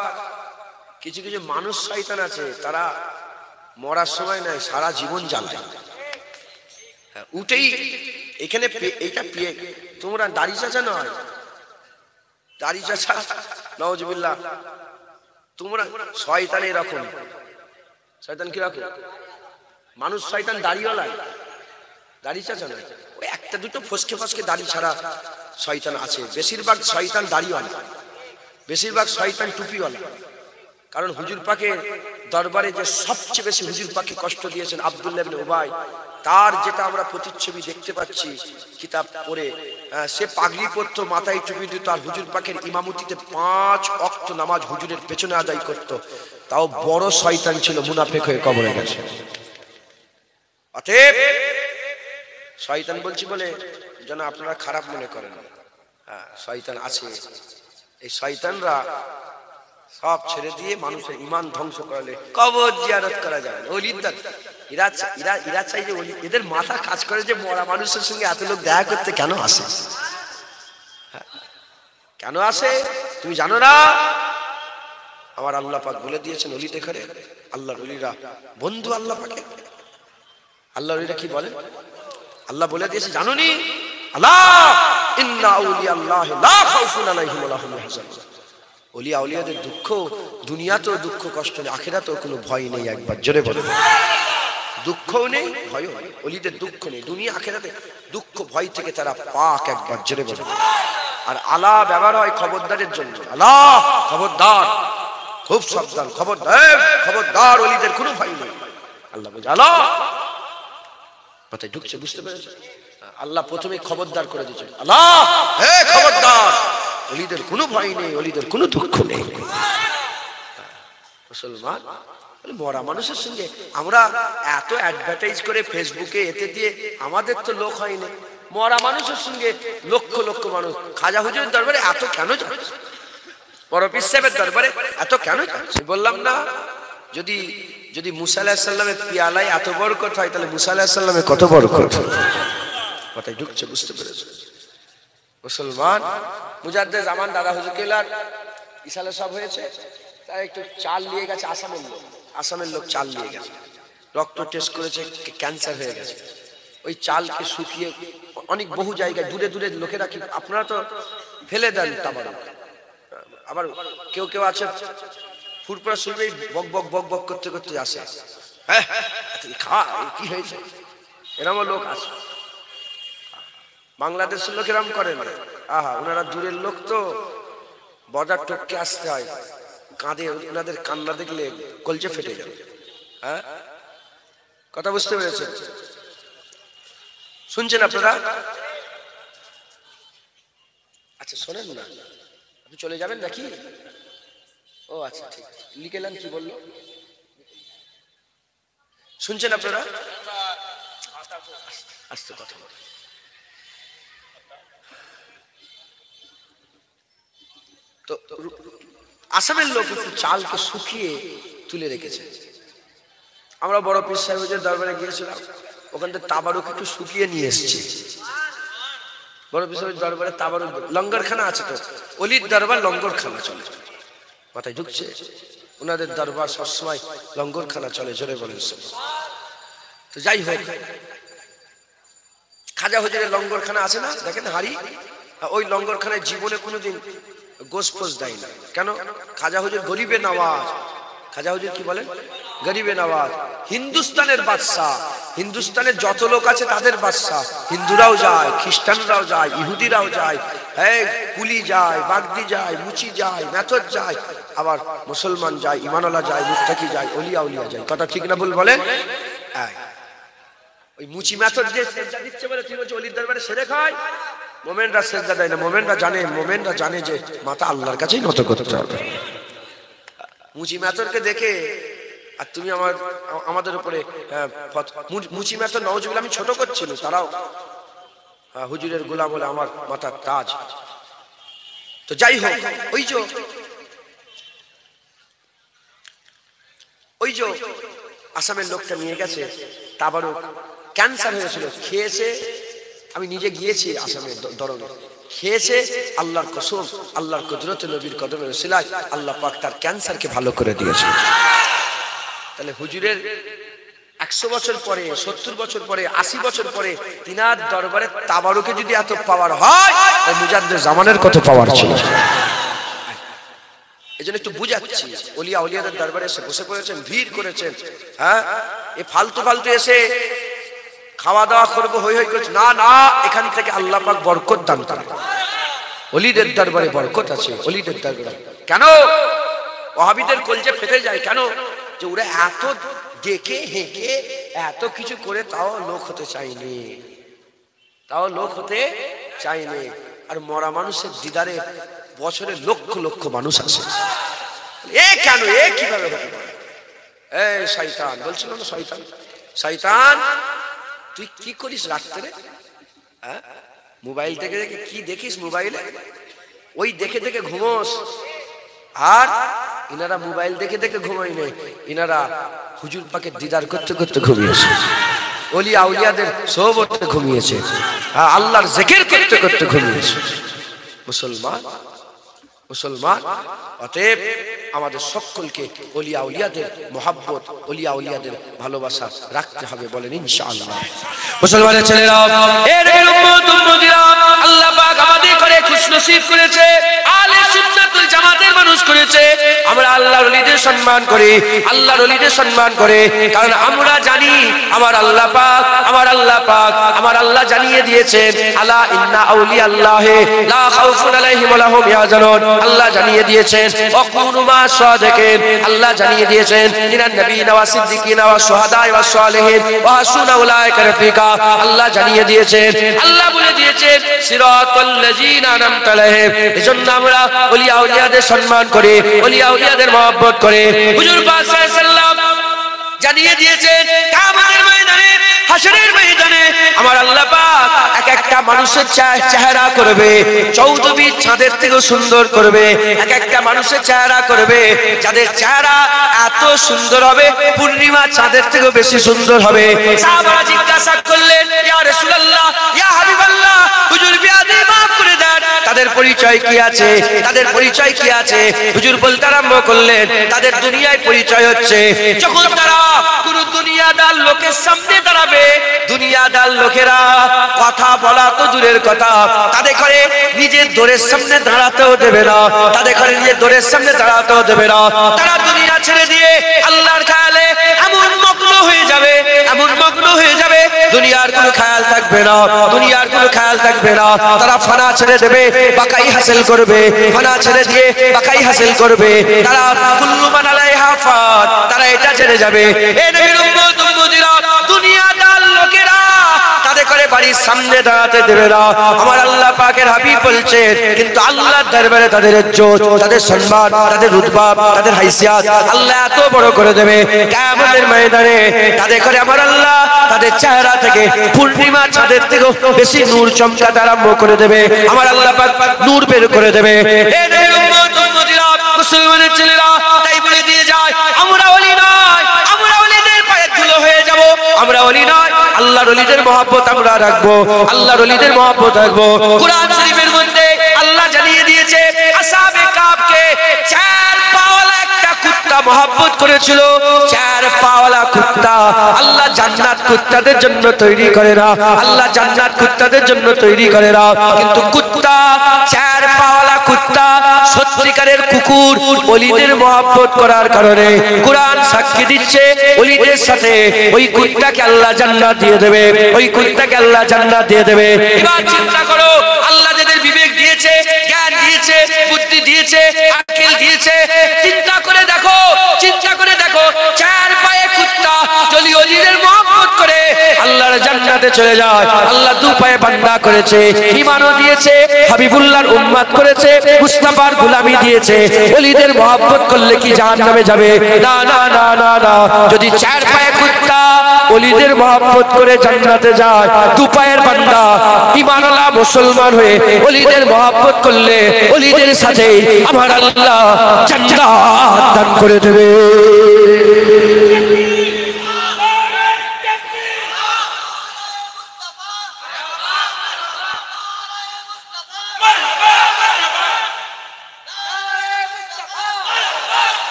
কিছু কিছু মানুষ শয়তান আছে, তারা মরার সময় নয়, সারা জীবন জ্বালায়। উঠেই এখানে এইটা পেয়ে, তোমরা দাড়ি চাচা নয়, দাড়ি চাচা নাউজুবিল্লাহ, তোমরা শয়তান এরকম। শয়তান কিরকম? মানুষ শয়তান দাড়িওয়ালা, দাড়ি চাচা নয়, ওই একটা দুটো ফসকে ফসকে দাড়ি ছাড়া শয়তান আছে। বেশিরভাগ শয়তান দাড়িওয়ালা, বেশিরভাগ শয়তান টুপিওয়ালা। কারণ হুজুর পাকের দরবারে যে সবচেয়ে বেশি হুজুর পাকে কষ্ট দিয়েছেন আব্দুল্লাহ ইবনে উবাই, তার যেটা আমরা প্রতিচ্ছবি দেখতে পাচ্ছি কিতাব পড়ে, সে পাগড়ি পরতো, মাথায় টুপি দিত, আর হুজুর পাকের ইমামতিতে 5 ওয়াক্ত নামাজ হুজুরের পেছনে আদায় করত। তাও বড় শয়তান ছিল, মুনাফিক হয়ে কবরে গেছে। অতএব শয়তান বলছি বলে যেন আপনারা খারাপ মনে করেন, হ্যাঁ শয়তান আছে। এই শয়তানরা সব ছেড়ে দিয়ে মানুষের ইমান ধ্বংস করালে কবর জিয়ারত করা যাবে। এরা চাই যে এদের মাথা কাজ করে যে মরা মানুষের সঙ্গে এত লোক দেখা করতে কেন আসে, কেন আসে তুমি জানো না? আমার আল্লাহ পাক বলে দিয়েছেন ওলিতে করে, আল্লাহর ওলিরা বন্ধু আল্লাহ পাকে। আল্লাহর ওলিরা কি বলে? আল্লাহ বলে দিয়েছে জানোনি, আল্লাহ ইন্না আউলিয়া আল্লাহি লা খাউফুন আলাইহিম ওয়া লা হুম ইয়াহজানুন। ওলিয়া আউলিয়াদের দুঃখ দুনিয়াতেও দুঃখ কষ্ট নেই, আখিরাতেও কোনো ভয় নেই। একবার জোরে বলো, দুঃখও নেই ভয়ও নেই, ওলিদের দুঃখ নেই, দুনিয়া আখিরাতে দুঃখ ভয় থেকে তারা পাক। একবার জোরে বলো। আর আলা ব্যবহার হয় খবরদারের জন্য, আল্লাহ খবরদার, খুব সাবধান, খবরদার খবরদার, ওলিদের কোনো ভয় নেই। আল্লাহ বলে আল্লাহ মাথায় ঢুকছে, বুঝতে পেরেছে? আল্লাহ প্রথমে খবরদার করে দিয়েছে, আল্লাহ হে খবরদার, ওলিদের কোনো ভয় নেই, ওলিদের কোনো দুঃখ নেই। মুসলমান মরা মানুষের সঙ্গে আমরা এত অ্যাডভার্টাইজ করে ফেসবুকে এতে দিয়ে আমাদের তো লোক হয়নি। মরা মানুষের সঙ্গে লক্ষ লক্ষ মানুষ খাজা হুজুরের দরবারে এত কেন যাচ্ছে, বড় পীর সাহেবের দরবারে এত কেন যাচ্ছে? বললাম না, যদি যদি মুসা আলাইহিস সালামের পিয়ালায় এত বরকত হয়, তাহলে মুসা আলাইহিস সালামের কত বরকত। কথায় ঢুকছে, বুঝতে পেরেছে? মুসলমান মুজাদ্দেদ জামান দাদা হুজুর কেলার ইসালে সব হয়েছে, তারা একটু চাল নিয়ে গেছে, আসামের লোক চাল নিয়ে গেছে, রক্ত টেস্ট করেছে, ক্যান্সার হয়ে গেছে। ওই চালকে শুকিয়ে অনেক বহু জায়গায় দূরে দূরে লোকেরা, কি আপনারা তো ফেলে দেন তাবারক, আবার কেউ কেউ আছে ফুরপুরা শুনবেই বক বক বক বক করতে করতে আসে, হ্যাঁ খা কি হয়েছে, এরকম লোক আছে। বাংলাদেশের লোক এরকম করে না, আহা ওনারা দূরের লোক তো বর্ডার টপকে আসতে হয়, কাঁদে, ওনাদের কান্না দেখলে কলজে ফেটে যাবে। হ্যাঁ কথা বুঝতে পেরেছেন? শুনছেন আপনারা? শোনেন না, আপনি চলে যাবেন নাকি? ও আচ্ছা ঠিক আছে, লিখেলাম কি বললো শুনছেন আপনারা? আস্তে কথা বল। তো আসামের লোক একটু চালকে শুকিয়ে তুলে রেখেছে। আমরা বড় পীর সাহেবের দরবারে গিয়েছিলাম, ওখান থেকে তাবারুক একটু শুকিয়ে নিয়ে এসেছি। বড় পীর সাহেবের দরবারে তাবারুক লঙ্গরখানা আছে, তো অলির দরবার লঙ্গরখানা চলে, মাথায় ঢুকছে। ওনাদের দরবার সবসময় লঙ্গরখানা চলে, জোরে বলেন। তো যাই হোক, খাজা হুজুরের লঙ্গরখানা আছে না, দেখেন হাড়ি, ওই লঙ্গরখানায় জীবনে কোনোদিন গোশত ফোস দেয় না। কেন? খাজা হুজুর গরিবে নওয়াজ। খাজা হুজুর কি বলেন? গরিবে নওয়াজ, হিন্দুস্তানের বাদশাহ। হিন্দুস্তানের যত লোক আছে তাদের বাদশাহ। হিন্দুরাও যায়, খ্রিস্টানরাও যায়, ইহুদিরাও যায়, কুলি যায়, বাগদি যায়, মুচি যায়, মেথর যায়, আবার মুসলমান যায়, ইমানওয়ালা যায়, মুত্তাকি যায়, অলিয়া উলিয়া যায়। কথা ঠিক না ভুল বলেন? ওই মুচি মেথর যে সেজদা দিচ্ছে বলে তুই বলছিস অলির দরবারে সেরে খায়। মোমেনরা সেজদা দেয় না, মোমেনরা জানে যে মাথা আল্লাহর কাছেই নত করতে হবে। মুচি মেথরকে দেখে আর তুমি আমাদের উপরে মুচি মেথর নওয়াজুবিল্লাহ, আমি ছোট করছিল, তারাও হুজুরের গোলাম বলে আমার মাথার তাজ। তো যাই হোক, ওই যে আসামের লোকটা নিয়ে গেছে তাবারুক, ক্যান্সার হয়েছিল, খেয়েছে। আমি নিজে গিয়েছি আসামের দরবারে, খেয়েছে। আল্লাহর কসম, আল্লাহর কুদরতে, নবীর কদমে ওসিলায় আল্লাহ পাক তার ক্যান্সারকে ভালো করে দিয়েছে। তাহলে হুজুরের 100 বছর পরে, 70 বছর পরে, 80 বছর পরে তিনার দরবারে তাবারুকে যদি এত পাওয়ার হয়, মুজাদ্দিদ জামানের কত পাওয়ার ছিল। এই জন্য একটু বুঝাচ্ছি, ওলিয়া উলিয়াদের দরবারে এসে বসে পড়েছেন, ভিড় করেছেন, হ্যাঁ, এ ফালতু এসে খাওয়া দাওয়া করবো হই হই করছে না, না, এখান থেকে আল্লাহ পাক বরকত দান করেন। ওলিদের দরবারে বরকত আছে, ওলিদের দরবারে। কেন ওয়াহাবিদের কলজে ফেটে যায়? কেন? যে ওরা এত ডেকে হেঁকে এত কিছু করে তাও লোক হতে চায়নি, আর মরা মানুষের দিদারে বছরে লক্ষ লক্ষ মানুষ আসে। কেন? কিভাবে হতে পারে? শয়তান বলছিল না, শয়তান তুই কি করিস রাত্রে? মোবাইল থেকে দেখে কি দেখিস মোবাইলে? ওই দেখে দেখে ঘুমোস। আর ইনারা মোবাইল দেখে দেখে ঘুমাই নেই, ইনারা হুজুর পাকের দিদার করতে করতে ঘুমিয়েছে, ওলিয়া উলিয়াদের সোহবতে ঘুমিয়েছে, আল্লাহর জিকির করতে করতে ঘুমিয়েছে। মুসলমান অতএব আমাদের সকলকে ওলিয়া উলিয়াদের মহব্বত, ওলিয়া উলিয়াদের ভালোবাসা রাখতে হবে, বলেন ইনশাআল্লাহ। মুসলমানের ছেলেরা, এর উম্মত উম্মতিরা, আল্লাহ পাক আমাদের করে খুশনসিব করেছে, আহলে সুন্নাতুল জামাতের মানুষ করেছে। আমরা আল্লাহর ওলিদের সম্মান করি, আল্লাহর ওলিদের সম্মান করে, কারণ আমরা জানি আমার আল্লাহ জানিয়ে দিয়েছেন, আলা ইন্না আউলিয়া আল্লাহি লা খাউফুন আলাইহিম ওয়া লাহুম ইয়াহজানুন। আল্লাহ জানিয়ে দিয়েছেন, ওয়াকুনু মা সাদিকিন। আল্লাহ জানিয়ে দিয়েছেন, মিনান নবিয়িনা ওয়া সিদ্দিকিনা ওয়া শুহাদা ওয়া সালিহিন ওয়া হাসুনা উলাইকা রাফিকা। আল্লাহ জানিয়ে দিয়েছেন, আল্লাহ বলে দিয়েছেন, সিরাতাল লাযিনা আনআমতা আলাইহিম। এজন্য আমরা ওলিয়া উলিয়াদের সম্মান করি, ওলিয়া উলিয়াদের মহব্বত করি। হুজুর পাক সাল্লাল্লাহু আলাইহি সাল্লাম জানিয়ে দিয়েছেন, কিয়ামতের ময়দানে, হাশরের ময়দানে আমার আল্লাহ পাক এক একটা মানুষের চেহারা করবে 14 চাঁদের থেকে সুন্দর করবে। এক একটা মানুষের চেহারা করবে যাদের চেহারা এত সুন্দর হবে পূর্ণিমা চাঁদের থেকে বেশি সুন্দর হবে। সাহাবারা জিজ্ঞাসা করলেন, ইয়া রাসূলুল্লাহ, ইয়া হাবিবাল্লাহ, হুজুর বিয়াদি মাফ করে দেন, তাদের পরিচয় কি আছে? তাদের পরিচয় কি আছে? হুজুর বলতে আরম্ভ করলেন, তাদের দুনিয়ায় পরিচয় হচ্ছে যখন তারা কোন দুনিয়াদার লোকের সামনে দাঁড়াবে, দুনিয়াদার লোকেরা কথা বলা তো দূরের কথা, তাদের করে নিজের দোরের সামনে দাঁড়াতেও দেবে না, তাদের করে নিজের দোরের সামনে দাঁড়াতেও দেবে না। তারা দুনিয়া ছেড়ে দিয়ে আল্লাহর খেয়ালে এমন মগ্ন হয়ে যাবে, এমন মগ্ন হয়ে যাবে, দুনিয়ার কোনো খেয়াল থাকবে না, দুনিয়ার কোনো খেয়াল থাকবে না। তারা ফানা ছেড়ে দেবে, বাকাই হাসিল করবে, ফানা ছেড়ে দিয়ে বাকাই হাসিল করবে। তারা কুল্লু মান আলাইহা ফান, তারা এটা ছেড়ে যাবে। এ নবীর উম্মত উম্মতিরা, দুনিয়াদার লোকেরা তাদের করে বাড়ির সামনে দাঁড়াতে দেবে না। আমার আল্লাহ পাকের হাবিব বলছে কিন্তু আল্লাহর দরবারে তাদের ইজ্জত, তাদের সম্মান, তাদের রুতবা, তাদের হাইসিয়াত আল্লাহ এত বড় করে দেবে কিয়ামতের ময়দানে তাদের করে আমার আল্লাহ তাদের চেহারা থেকে পূর্ণিমা চাঁদের থেকে বেশি নূর চমকাতে আরম্ভ করে দেবে। আমার আল্লাহ পাক নূর বের করে দেবে। এ নবীর উম্মত উম্মতিরা মুসলমানের ছেলেরা তাই বলে দিয়ে যায় আমরা ওলি নয়, আমরা ওলিদের পায়ের ধুলো হয়ে যাব। আমরা ওলি নয়, আল্লাহর ওলিদের মহব্বত আমরা রাখবো, আল্লাহর ওলিদের মহব্বত রাখবো। কুরআন শরীফের মধ্যে আল্লাহ জানিয়ে দিয়েছে আসহাবে কাফকে চার পাওয়ালা একটা কুত্তা মহব্বত করেছিল। চার পাওয়ালা কুত্তা আল্লাহ জান্নাত কুত্তাদের জন্য তৈরি করে না, আল্লাহ জান্নাত কুত্তাদের জন্য তৈরি করে না। কিন্তু কুত্তা চার পাওয়ালা কুত্তা সত্যিকারের কুকুর ওলিদের মহব্বত করার কারণে কুরআন সাক্ষী দিচ্ছে ওলিদের সাথে ওই কুত্তাকে আল্লাহ জান্নাত দিয়ে দেবে, ওই কুত্তাকে আল্লাহ জান্নাত দিয়ে দেবে। এবার চিন্তা করো আল্লাহ যাদের বিবেক দিয়েছে, জ্ঞান দিয়েছে, বুদ্ধি দিয়েছে, আকল দিয়েছে, চিন্তা করে দেখো, চিন্তা করে দেখো চার পায়ে কুত্তা যদি ওলিদের মহব্বত করে আল্লাহর জান্নাতে চলে যায়। আল্লাহ দু পায়ে বান্দা করেছে, ঈমানও দিয়েছে, হাবিবুল্লাহর উম্মত করেছে, মুস্তাফার গোলামি দিয়েছে। ওলিদের মহব্বত করলে কি জাহান্নামে যাবে? না না না না না। যদি চার পায়ে কুত্তা ওলিদের মহব্বত করে জান্নাতে যায়, দু পায়ের বান্দা ঈমানওয়ালা মুসলমান হয়ে ওলিদের মহব্বত করলে ওলিদের সাথে আমার আল্লাহ জান্নাত দান করে দেবে।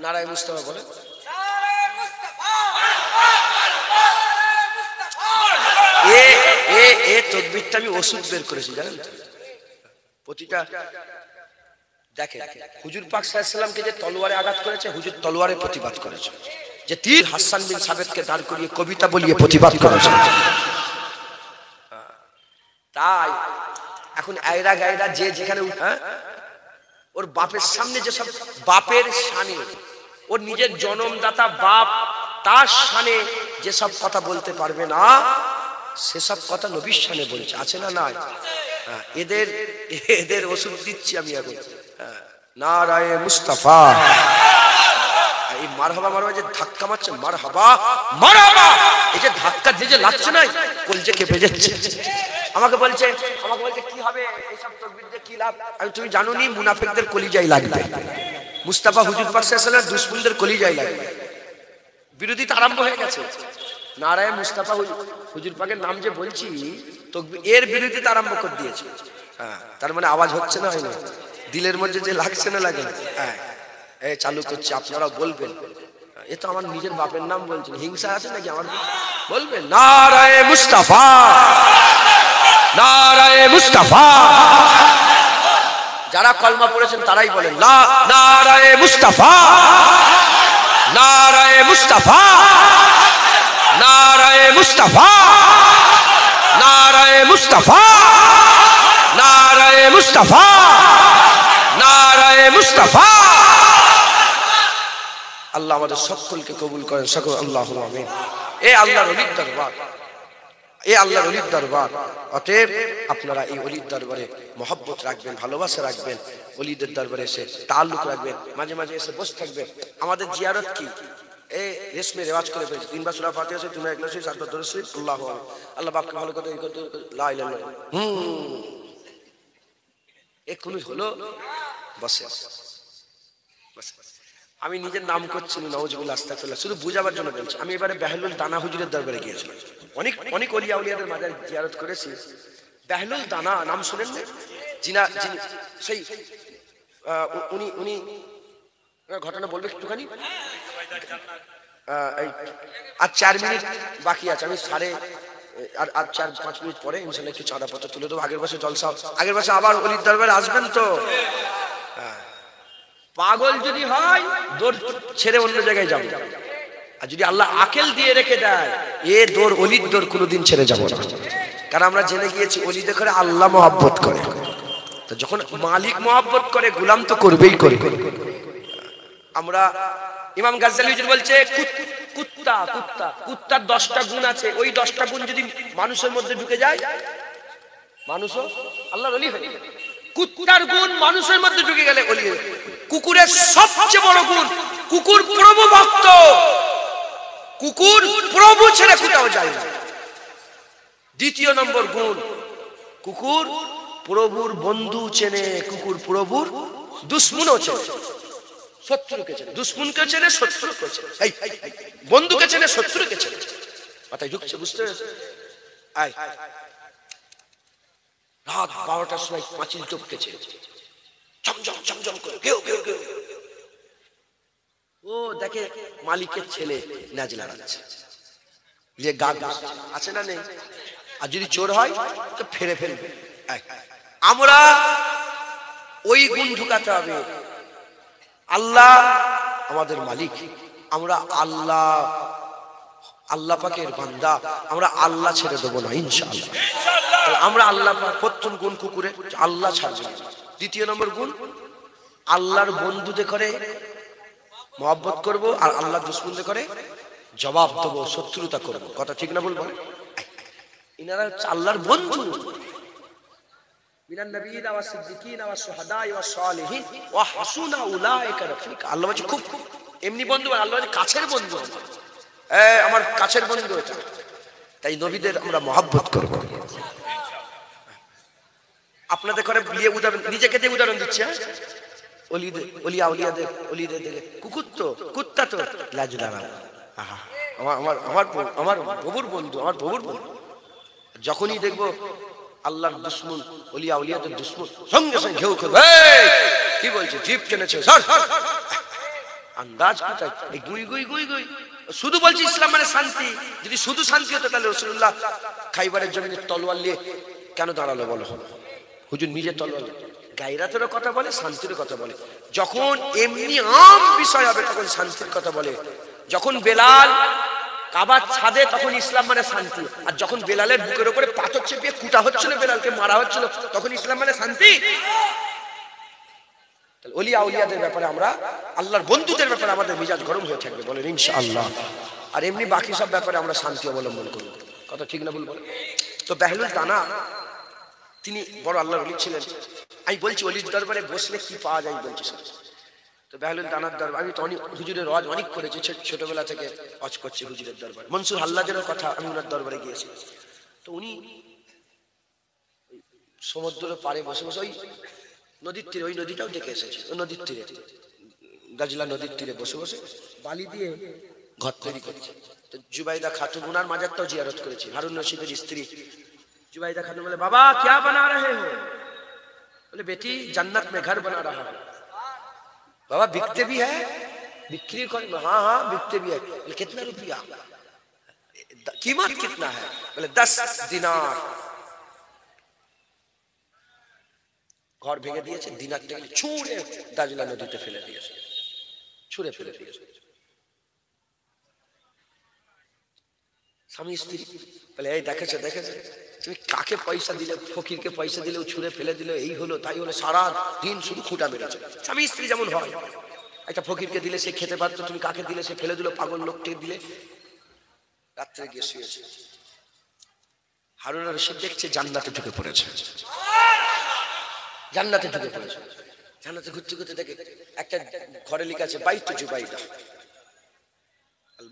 নারায়ে মুস্তাফা বলেন। এ তাকবীরটা আমি ওষুধ বের করেছি জানেন তো। প্রতিটা দেখেন হুজুর পাক সাল্লাল্লাহু আলাইহি সাল্লামকে যে তলোয়ারে আঘাত করেছে, হুজুর তলোয়ারে প্রতিবাদ করেছে। যে তীর হাসান বিন সাবিতকে দাঁড় করিয়ে কবিতা বলিয়ে প্রতিবাদ করেছে। তাই এখন আয়রা গায়রা যে যেখানে ওর বাপের সামনে যে সব বাপের শানে, ওর নিজের জন্মদাতা বাপ তার শানে যে সব কথা বলতে পারবে না সেসব কথা নবীর শানে বলছে, আছে না নাই? এদের এদের ওষুধ দিচ্ছি আমি এখন। নারায়ে মুস্তাফা। এই মারহাবা মারহাবা যে ধাক্কা মারছে, মারহাবা মারহাবা, এই যে ধাক্কা দিয়ে যে লাগছে না কলজে কেঁপে যাচ্ছে। আমাকে বলছে কি হবে এইসব তাকবীর দিয়ে কি লাভ? আমি তুমি জানো নি মুনাফিকদের কলিজায় লাগবে, মুস্তাফা হুজুর পাক সাল্লাল্লাহু আলাইহি ওয়াসাল্লাম দুশমনদের কলিজায় লাগবে। বিরোধিতা আরম্ভ হয়ে গেছে। নারায়ে মুস্তাফা হুজুর পাকের নাম যে বলছি তাকবীর এর বিরোধিতা আরম্ভ করে দিয়েছে। তার মানে আওয়াজ হচ্ছে না, হয় না? দিলের মধ্যে যে লাগছে না লাগে না? এই চালু করছে, আপনারা বলবেন। এ তো আমার নিজের বাপের নাম বলছেন, হিংসা আছে নাকি আমার? বলবেন নারায়ে মুস্তাফা, নারায়ে মুস্তাফা। যারা কলমা পড়েছেন তারাই বলেন নারায়ে মুস্তাফা, নারায়ে মুস্তাফা, নারায়ে মুস্তাফা, নারায়ে মুস্তাফা, নারায়ে মুস্তাফা, নারায়ে মুস্তাফা। আল্লাহ আমাদের সকলকে কবুল করেন, সকল আল্লাহুম্মা আমিন। এ আল্লাহর ওলির দরবার, এ আল্লাহর ওলির দরবার। অতএব আপনারা এই ওলির দরবারে মহব্বত রাখবেন, ভালোবাসা রাখবেন, ওলিদের দরবারে এসে তাআল্লুক রাখবেন, মাঝে মাঝে এসে বসে থাকবেন। আমাদের জিয়ারত কি এই রেশমে রেওয়াজ করে ফেলেছে, 3 বার সূরা ফাতিহা আছে, 3 বার ইখলাস, 7 বার দরুদ শরীফ, আল্লাহু আকবার। আল্লাহ পাককে ভালো করে লা ইলাহা ইল্লাল্লাহ। এক্ষুনি হলো বসে। আমি নিজের নাম করছি নাউজুবিল্লাহ আস্তাগফিরুল্লাহ, শুধু বুঝাবার জন্য বলছি। আমি এবারে বেহলুল দানা হুজুরের দরবারে গিয়েছিলাম। অনেক ওলিয়া উলিয়াদের মাজার জিয়ারত করেছি। বেহলুল দানা নাম শুনেন না? যিনি সেই উনি ঘটনা বলবে একটুখানি। আর 4 মিনিট বাকি আছে, আমি আর 4-5 মিনিট পরে ইনশাআল্লাহ একটু চাঁদা পত্র তুলে দেবো। আগের বছর জলসা, আগের বছর আবার ওলির দরবারে আসবেন তো। পাগল যদি হয় দৌড় ছেড়ে অন্য জায়গায় যাবে, আর যদি আল্লাহ আকেল দিয়ে রেখে দেয় এ দৌড় ওলির দৌড় কোনোদিন ছেড়ে যাবো না। কারণ আমরা জেনে গিয়েছি ওলিদের করে আল্লাহ মহব্বত করে, তো যখন মালিক মহব্বত করে গোলাম তো করবেই করবে। আমরা ইমাম গাজ্জালী হুজুর বলছে কুত্তার 10টা গুণ আছে, ওই 10টা গুণ যদি মানুষের মধ্যে ঢুকে যায় মানুষও আল্লাহর ওলি হয়ে যায়। কুত্তার গুণ মানুষের মধ্যে ঢুকে গেলে ওলি হয়ে যায়। কুকুরের সবচেয়ে বড় গুণ, কুকুর প্রভু ভক্ত, কুকুর প্রভু ছেড়ে কোথাও যায় না। দ্বিতীয় নম্বর গুণ, কুকুর প্রভুর বন্ধু চেনে, কুকুর প্রভুর দুশ্মনও চেনে, শত্রুকে চেনে, দুশ্মনকে চেনে, শত্রুকে চেনে, বন্ধুকে চেনে, শত্রুকে চেনে। মাথায় ঢুকছে? বুঝতে পেরেছ? রাত 12টার সময় পাঁচিল টপকেছে, চমচম চমচম করে ঘেউ ঘেউ ঘেউ। ও দেখে মালিকের ছেলে নাচ লাগাচ্ছে, যে গা আছে না নেই, আর যদি চোর হয় তো ফেরে ফেলবে। আমরা ওই গুণ ঢুকাতে হবে, আল্লাহ আমাদের মালিক, আমরা আল্লাহ পাকের বান্দা, আমরা আল্লাহ ছেড়ে দেবো না ইনশাআল্লাহ। আমরা আল্লাহ, প্রথম গুণ কুকুরে আল্লাহ ছাড়বে। দ্বিতীয় নম্বর গুণ, আল্লাহর বন্ধুদের করে মহব্বত করব, আর আল্লাহ দুশ্মনদের করে জবাব দেবো, শত্রুতা করবো। কথা ঠিক না বলবো? ইনারা হচ্ছে আল্লাহর বন্ধু। আল্লাহ বলছে খুব এমনি বন্ধু, আল্লাহ কাছের বন্ধু, আমার কাছের বন্ধু এটা। তাই নবীদের আমরা মহব্বত করব। আপনাদের ঘরে বিয়ে উদাহরণ, নিজেকে দিয়ে উদাহরণ দিচ্ছে, অলিদের দেখে কুকুর তো, কুত্তা তো লাজ লাগা, আমার প্রভুর বন্ধু, আমার প্রভুর বন্ধু। যখনই দেখবো আল্লাহর দুশ্মন, অলিয়াদের দুশ্মন, সঙ্গে সঙ্গে ঘেউ খেয়ে কি বলছে, জিভ টেনেছে, আন্দাজ কোথায়? গুই গুই গুই গুই। শুধু বলছি ইসলাম মানে শান্তি। যদি শুধু শান্তি হতো তাহলে রাসূলুল্লাহ খাইবারের জমিনে তলোয়ার নিয়ে কেন দাঁড়ালো বলো? হুজুর নিজে তলোয়ার, গায়রাতেরও কথা বলে, শান্তির কথা বলে। যখন এমনি আম বিষয় হবে তখন শান্তির কথা বলে। যখন বেলাল কাবার ছাদে, তখন ইসলাম মানে শান্তি। আর যখন বেলালের বুকের উপরে পাথর চেপিয়ে কুটা হচ্ছিল, বেলালকে মারা হচ্ছিল, তখন ইসলাম মানে শান্তি। অলিয়াদের ব্যাপারে আমরা, আল্লাহর বন্ধুদের ব্যাপারে আমাদের মিজাজ গরম হয়ে থাকবে, বলেন ইনশাআল্লাহ। আর এমনি বাকি সব ব্যাপারে আমরা শান্তি অবলম্বন করব। কথা ঠিক না বলবো? তো বেহলুল দানা তিনি বড় আল্লাহর ওলি ছিলেন। আমি বলছি ওলির দরবারে বসলে কি পাওয়া যায় বলছি। তো বেহলুল দানার দরবার, আমি তো অনেক হুজুরের ওয়াজ অনেক করেছি, ছোটবেলা থেকে ওয়াজ করছি হুজুরের দরবারে। মনসুর হাল্লাজের কথা, আমি ওনার দরবারে গিয়েছি। তো উনি সমুদ্রের পাড়ে বসে বসে, ওই নদীর তীরে, ওই নদীটাও দেখে এসেছে, ওই নদীর তীরে, গাজলা নদীর তীরে বসে বসে বালি দিয়ে ঘর তৈরি করছে। তো জুবাইদা খাতুন, ওনার মাজারটাও জিয়ারত করেছি। হারুন রশিদের স্ত্রী জুবাইদা খাতুন বলে, বাবা क्या बना रहे हो? बोले बेटी जन्नत में घर बना रहा है। बाबा बिकते भी है? बिक्री कर? हाँ हाँ बिकते भी है। बोले कितना रुपया? कीमत कितना है? बोले 10 दिनार। ঘর ভেঙে দিয়েছে, দিনারটাকে ছুঁড়ে দাজলা নদীতে ফেলে দিয়েছে, ছুঁড়ে ফেলে দিয়েছে। স্বামী স্ত্রী বলে, এই দেখেছে তুমি কাকে পয়সা দিলে, ফকিরকে পয়সা দিলে, ছুঁড়ে ফেলে দিলে, এই হলো তাই হলো, সারা দিন শুধু খুঁটা বেড়েছে। স্বামী স্ত্রী যেমন হয়, একটা ফকিরকে দিলে সে খেতে পারতো, তুমি কাকে দিলে সে ফেলে দিল, পাগল লোককে দিলে। রাত্রে গিয়ে শুয়েছে, হারুন রশিদ দেখছে জান্নাতে ঢুকে পড়েছে, জান্নাতে ঢুকে পড়েছে। জান্নাতে ঘুরতে ঘুরতে দেখে একটা ঘরে লেখা আছে বাইতু জুবাইদা,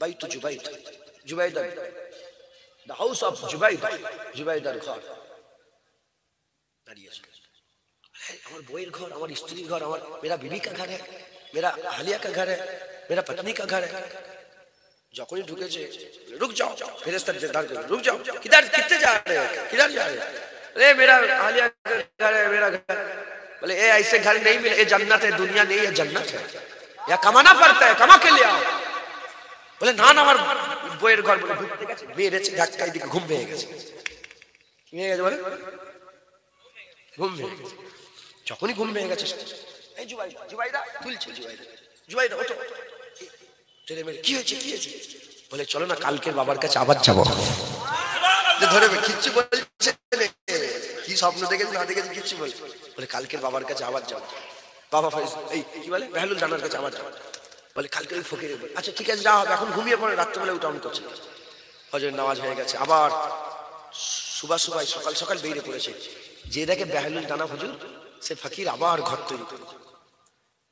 বাইতু Zubaida, Zubaida, the house of Zubaida, জুবাইদার ঘর। দাঁড়িয়ে আছে, আমার বউয়ের ঘর, আমার স্ত্রীর ঘর, আমার মেরা বিবি কা ঘর হ্যায়, মেরা হালিয়া কা ঘর হ্যায়, মেরা পত্নী কা ঘর হ্যায়। যখনই ঢুকেছে, রুক যাও, ফেরেশতা দাঁড় করে, রুক যাও, কিধর কিতনে যা रहे हो, किधर जा रहे हो? अरे मेरा हालिया घर है, मेरा घर। बोले ए ऐसे घर नहीं मिले, ये जन्नत है, दुनिया नहीं है, जन्नत है, यहाँ कमाना पड़ता है, कमा के ले आओ। बोले ना ना, আমার বইয়ের ঘর। বলে ঢুকতে গেছে, মেরেছে ধাক্কায়, দিকে ঘুম ভেঙে গেছে। কি হয়ে গেছে? বলে ঘুম ভেঙে গেছে। যখনই ঘুম ভেঙে গেছে, এই জুবাইদা, জুবাইদা তুলছে, জুবাইদা ওঠো। ছেলে মেয়ে কি হয়েছে, কি হয়েছে? বলে চলো না, কালকের বাবার কাছে আবার যাবো। ধরে কিচ্ছু বলছে, কি স্বপ্ন দেখেছি না দেখেছি কিচ্ছু বলছে। বলে কালকের বাবার কাছে আবার যাবো, বাবা এই কি বলে বেহলুল দানার কাছে আবার যাবো। বলে কালকে ওই ফকির, আচ্ছা ঠিক আছে যা হবে, এখন ঘুমিয়ে পড়ে, রাত্রেবেলা উঠে অন করছে, ফজরের নামাজ হয়ে গেছে। আবার সুবাহ সকাল সকাল বেরিয়ে পড়েছে, যে দেখে বেহলুল দানা হুজুর, সে ফকির আবার ঘর তৈরি করে।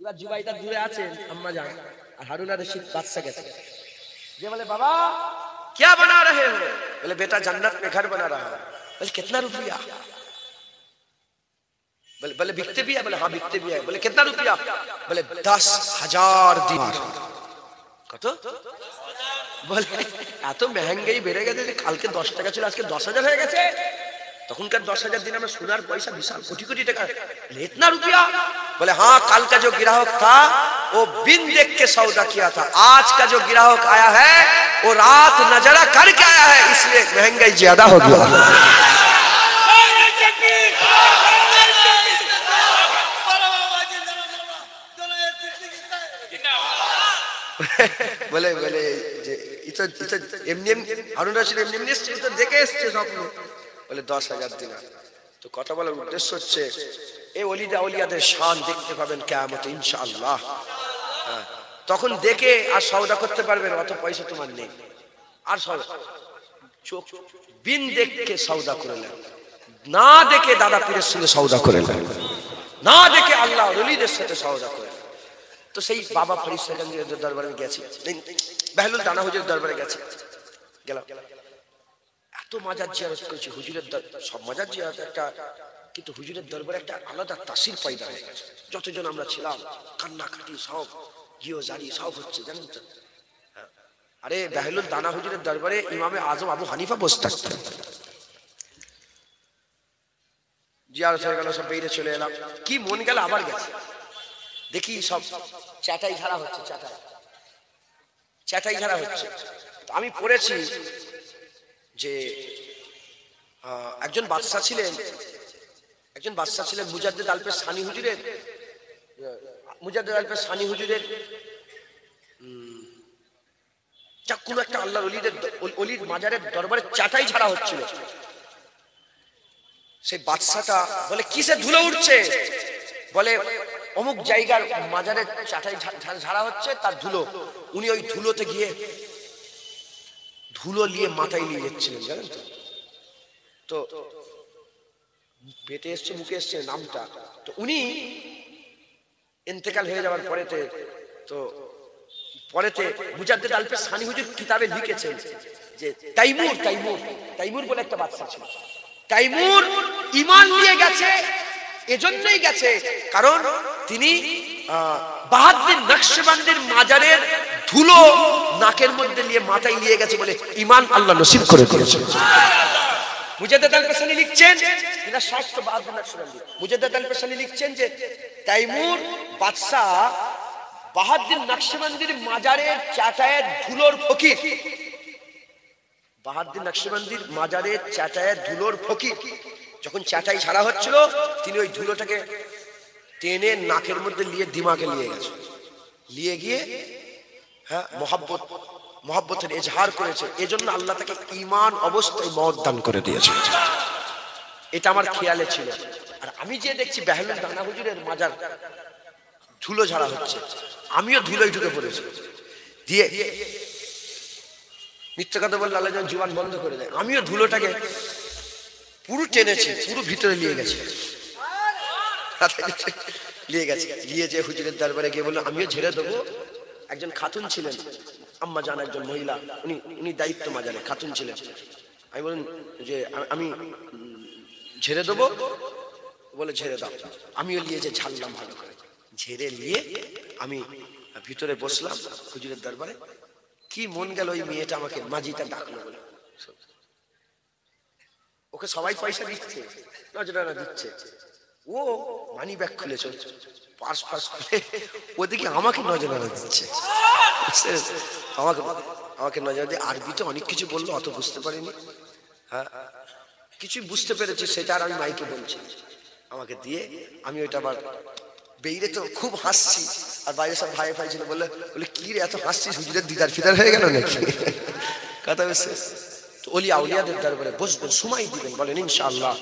এবার জুবাইদা দূরে আছেন আম্মা জান, আর হারুন আর রশিদ বাদশা গেছে, যে বলে বাবা क्या बना रहे हो? बोले बेटा जन्नत में घर बना रहा है। बोले कितना रुपया? बोले बिकते भी है? बोले हाँ बिकते भी है। बोले कितना रुपया? बोले 10,000 दिनार। কত? বলে এত महंगाई বেড়ে গেছে যে কালকে 10 টাকা ছিল আজকে 10,000 হয়ে গেছে। তখনকার 10,000 দিন আমরা সোনার পয়সা বিশাল কোটি কোটি টাকা। इतना रुपया? बोले हाँ, कल का जो ग्राहक था वो बिन देख के सौदा किया था, आज का जो ग्राहक आया है वो रात नजरा करके आया है, इसलिए महंगाई ज्यादा हो गया। बोले बोले এমনি হারুন রশিদ এমনি তো দেখে এসছে স্বপ্ন। বলে 10,000 দিনার। তো কথা বলার উদ্দেশ্য হচ্ছে এই ওলিদা ওলিয়াদের শান দেখতে পাবেন কিয়ামতে ইনশাআল্লাহ। তখন দেখে আর সওদা করতে পারবেন, অত পয়সা তোমার নেই আর চোখ বিন দেখে সওদা করে নেন, না দেখে দাদা পীরের সঙ্গে সওদা করে নেন, না দেখে আল্লাহ ওলিদের সাথে সওদা করে। তো সেই বাবা ফরিদ সেকেন্ডের দরবারে গেছি, বেহলুল দানা হুজুরের দরবারে গেছি, গেলাম, এত মাজার জিয়ারত করেছি হুজুরের সব মাজার জিয়ারত একটা, কিন্তু হুজুরের দরবারে একটা আলাদা তাসির পয়দা হয়ে গেছে। যতজন আমরা ছিলাম কান্নাকাটি সব গিয়ে জারি সব হচ্ছে, জানেন তো। আরে বেহলুল দানা হুজুরের দরবারে ইমামে আজম আবু হানিফা বসে থাকতেন। জিয়ারত হয়ে গেল, সব বেরিয়ে চলে এলাম, কি মন গেল আবার গেছে, দেখি সব চাটাই ঝাড়া হচ্ছে, চাটাই ঝাড়া হচ্ছে। আমি পড়েছি যে একজন বাদশা ছিলেন মুজাদ্দেদ আলপের সানি হুজুরের কোন একটা আল্লাহর ওলির মাজারের দরবারে চাটাই ঝাড়া হচ্ছিল। সেই বাদশাটা বলে কিসে ধুলো উঠছে? বলে অমুক জায়গার মাজারে চাটাই ঝাড়া হচ্ছে, তার ধুলো। উনি ওই ধুলোতে গিয়ে ধুলো নিয়ে মাথায় নিয়ে যাচ্ছিলেন, জানেন তো। তো পেটে এসছে, মুখে এসছে নামটা। তো উনি ইন্তেকাল হয়ে যাওয়ার পরেতে মুজাদ্দেদ আলপের সানি হুজুর কিতাবে লিখেছেন যে তাইমুর বলে একটা বাদশা ছিল। তাইমুর ঈমান নিয়ে গেছে, এজন্যই গেছে কারণ তিনি বাহাদ্দিন নকশবন্দির মাজারের ধুলো নাকের মধ্যে নিয়ে মাথায় নিয়ে গেছে বলে ঈমান আল্লাহ নসিব করে দিয়েছেন। মুজাদ্দেদ আল-পেশানি লিখছেন, এটা শাস্ত্র বাহাদ্দিন নকশবন্দি। মুজাদ্দেদ আল-পেশানি লিখছেন যে তাইমুর বাদশা বাহাদ্দিন নকশবন্দির মাজারের চাটায়ের ধুলোর ফকির, বাহাদ্দিন নকশবন্দির মাজারের চাটায়ের ধুলোর ফকির। যখন চাটাই ছাড়া হচ্ছিল, তিনি ওই ধুলোটাকে টেনে নাকের মধ্যে নিয়ে দিমাগে নিয়ে গেছে, নিয়ে গিয়ে হ্যাঁ মহব্বতের এজহার করেছে। এজন্য আল্লাহ তাকে ঈমান অবস্থায় মওত দান করে দিয়েছে। এটা আমার খেয়ালে ছিল। আর আমি যে দেখছি বেহলুল দানা হুজুরের মাজার ধুলো ঝাড়া হচ্ছে, আমিও ধুলোয় ঢুকে পড়েছি। দিয়ে মিথ্যা কথা বললে আল্লাহ যখন জীবন বন্ধ করে দেয়, আমিও ধুলোটাকে পুরো টেনেছি, পুরো ভিতরে নিয়ে গেছে, নিয়ে যে হুজুরের দরবারে গিয়ে বললো আমিও ঝেড়ে দেবো। একজন খাতুন ছিলেন, আম্মা জান একজন মহিলা, উনি দায়িত্ব মাজারে খাতুন ছিলেন। আমি বলেন যে আমি ঝেড়ে দেবো, বলে ঝেড়ে দাও। আমিও নিয়ে যে ঝাড়লাম ভালো করে, ঝেড়ে নিয়ে আমি ভিতরে বসলাম হুজুরের দরবারে। কি মন গেল, ওই মেয়েটা আমাকে মাঝিটা ডাকলো বলে, ওকে সবাই পয়সা দিচ্ছে, নজরানা দিচ্ছে, ও মানি ব্যাগ খুলে চলছে, পার্স খুলে ওদিকে আমাকে নজরানা দিচ্ছে, আমাকে নজর দিয়ে আরবিতে অনেক কিছু বললো, অত বুঝতে পারিনি। হ্যাঁ, কিছু বুঝতে পেরেছি, সেটা আর আমি মাইকে বলছি। আমাকে দিয়ে আমি ওইটা আবার বেইরে তো খুব হাসছি, আর বাইরে সব ভাই ছিল, বলে কি রে এত হাসছিস, হুজুরের দিদার ফিদার হয়ে গেল নাকি? কথা বলছে। তো ওলিয়া উলিয়াদের দরবারে বসবেন, সময় দিবেন, বলেন ইনশাআল্লাহ।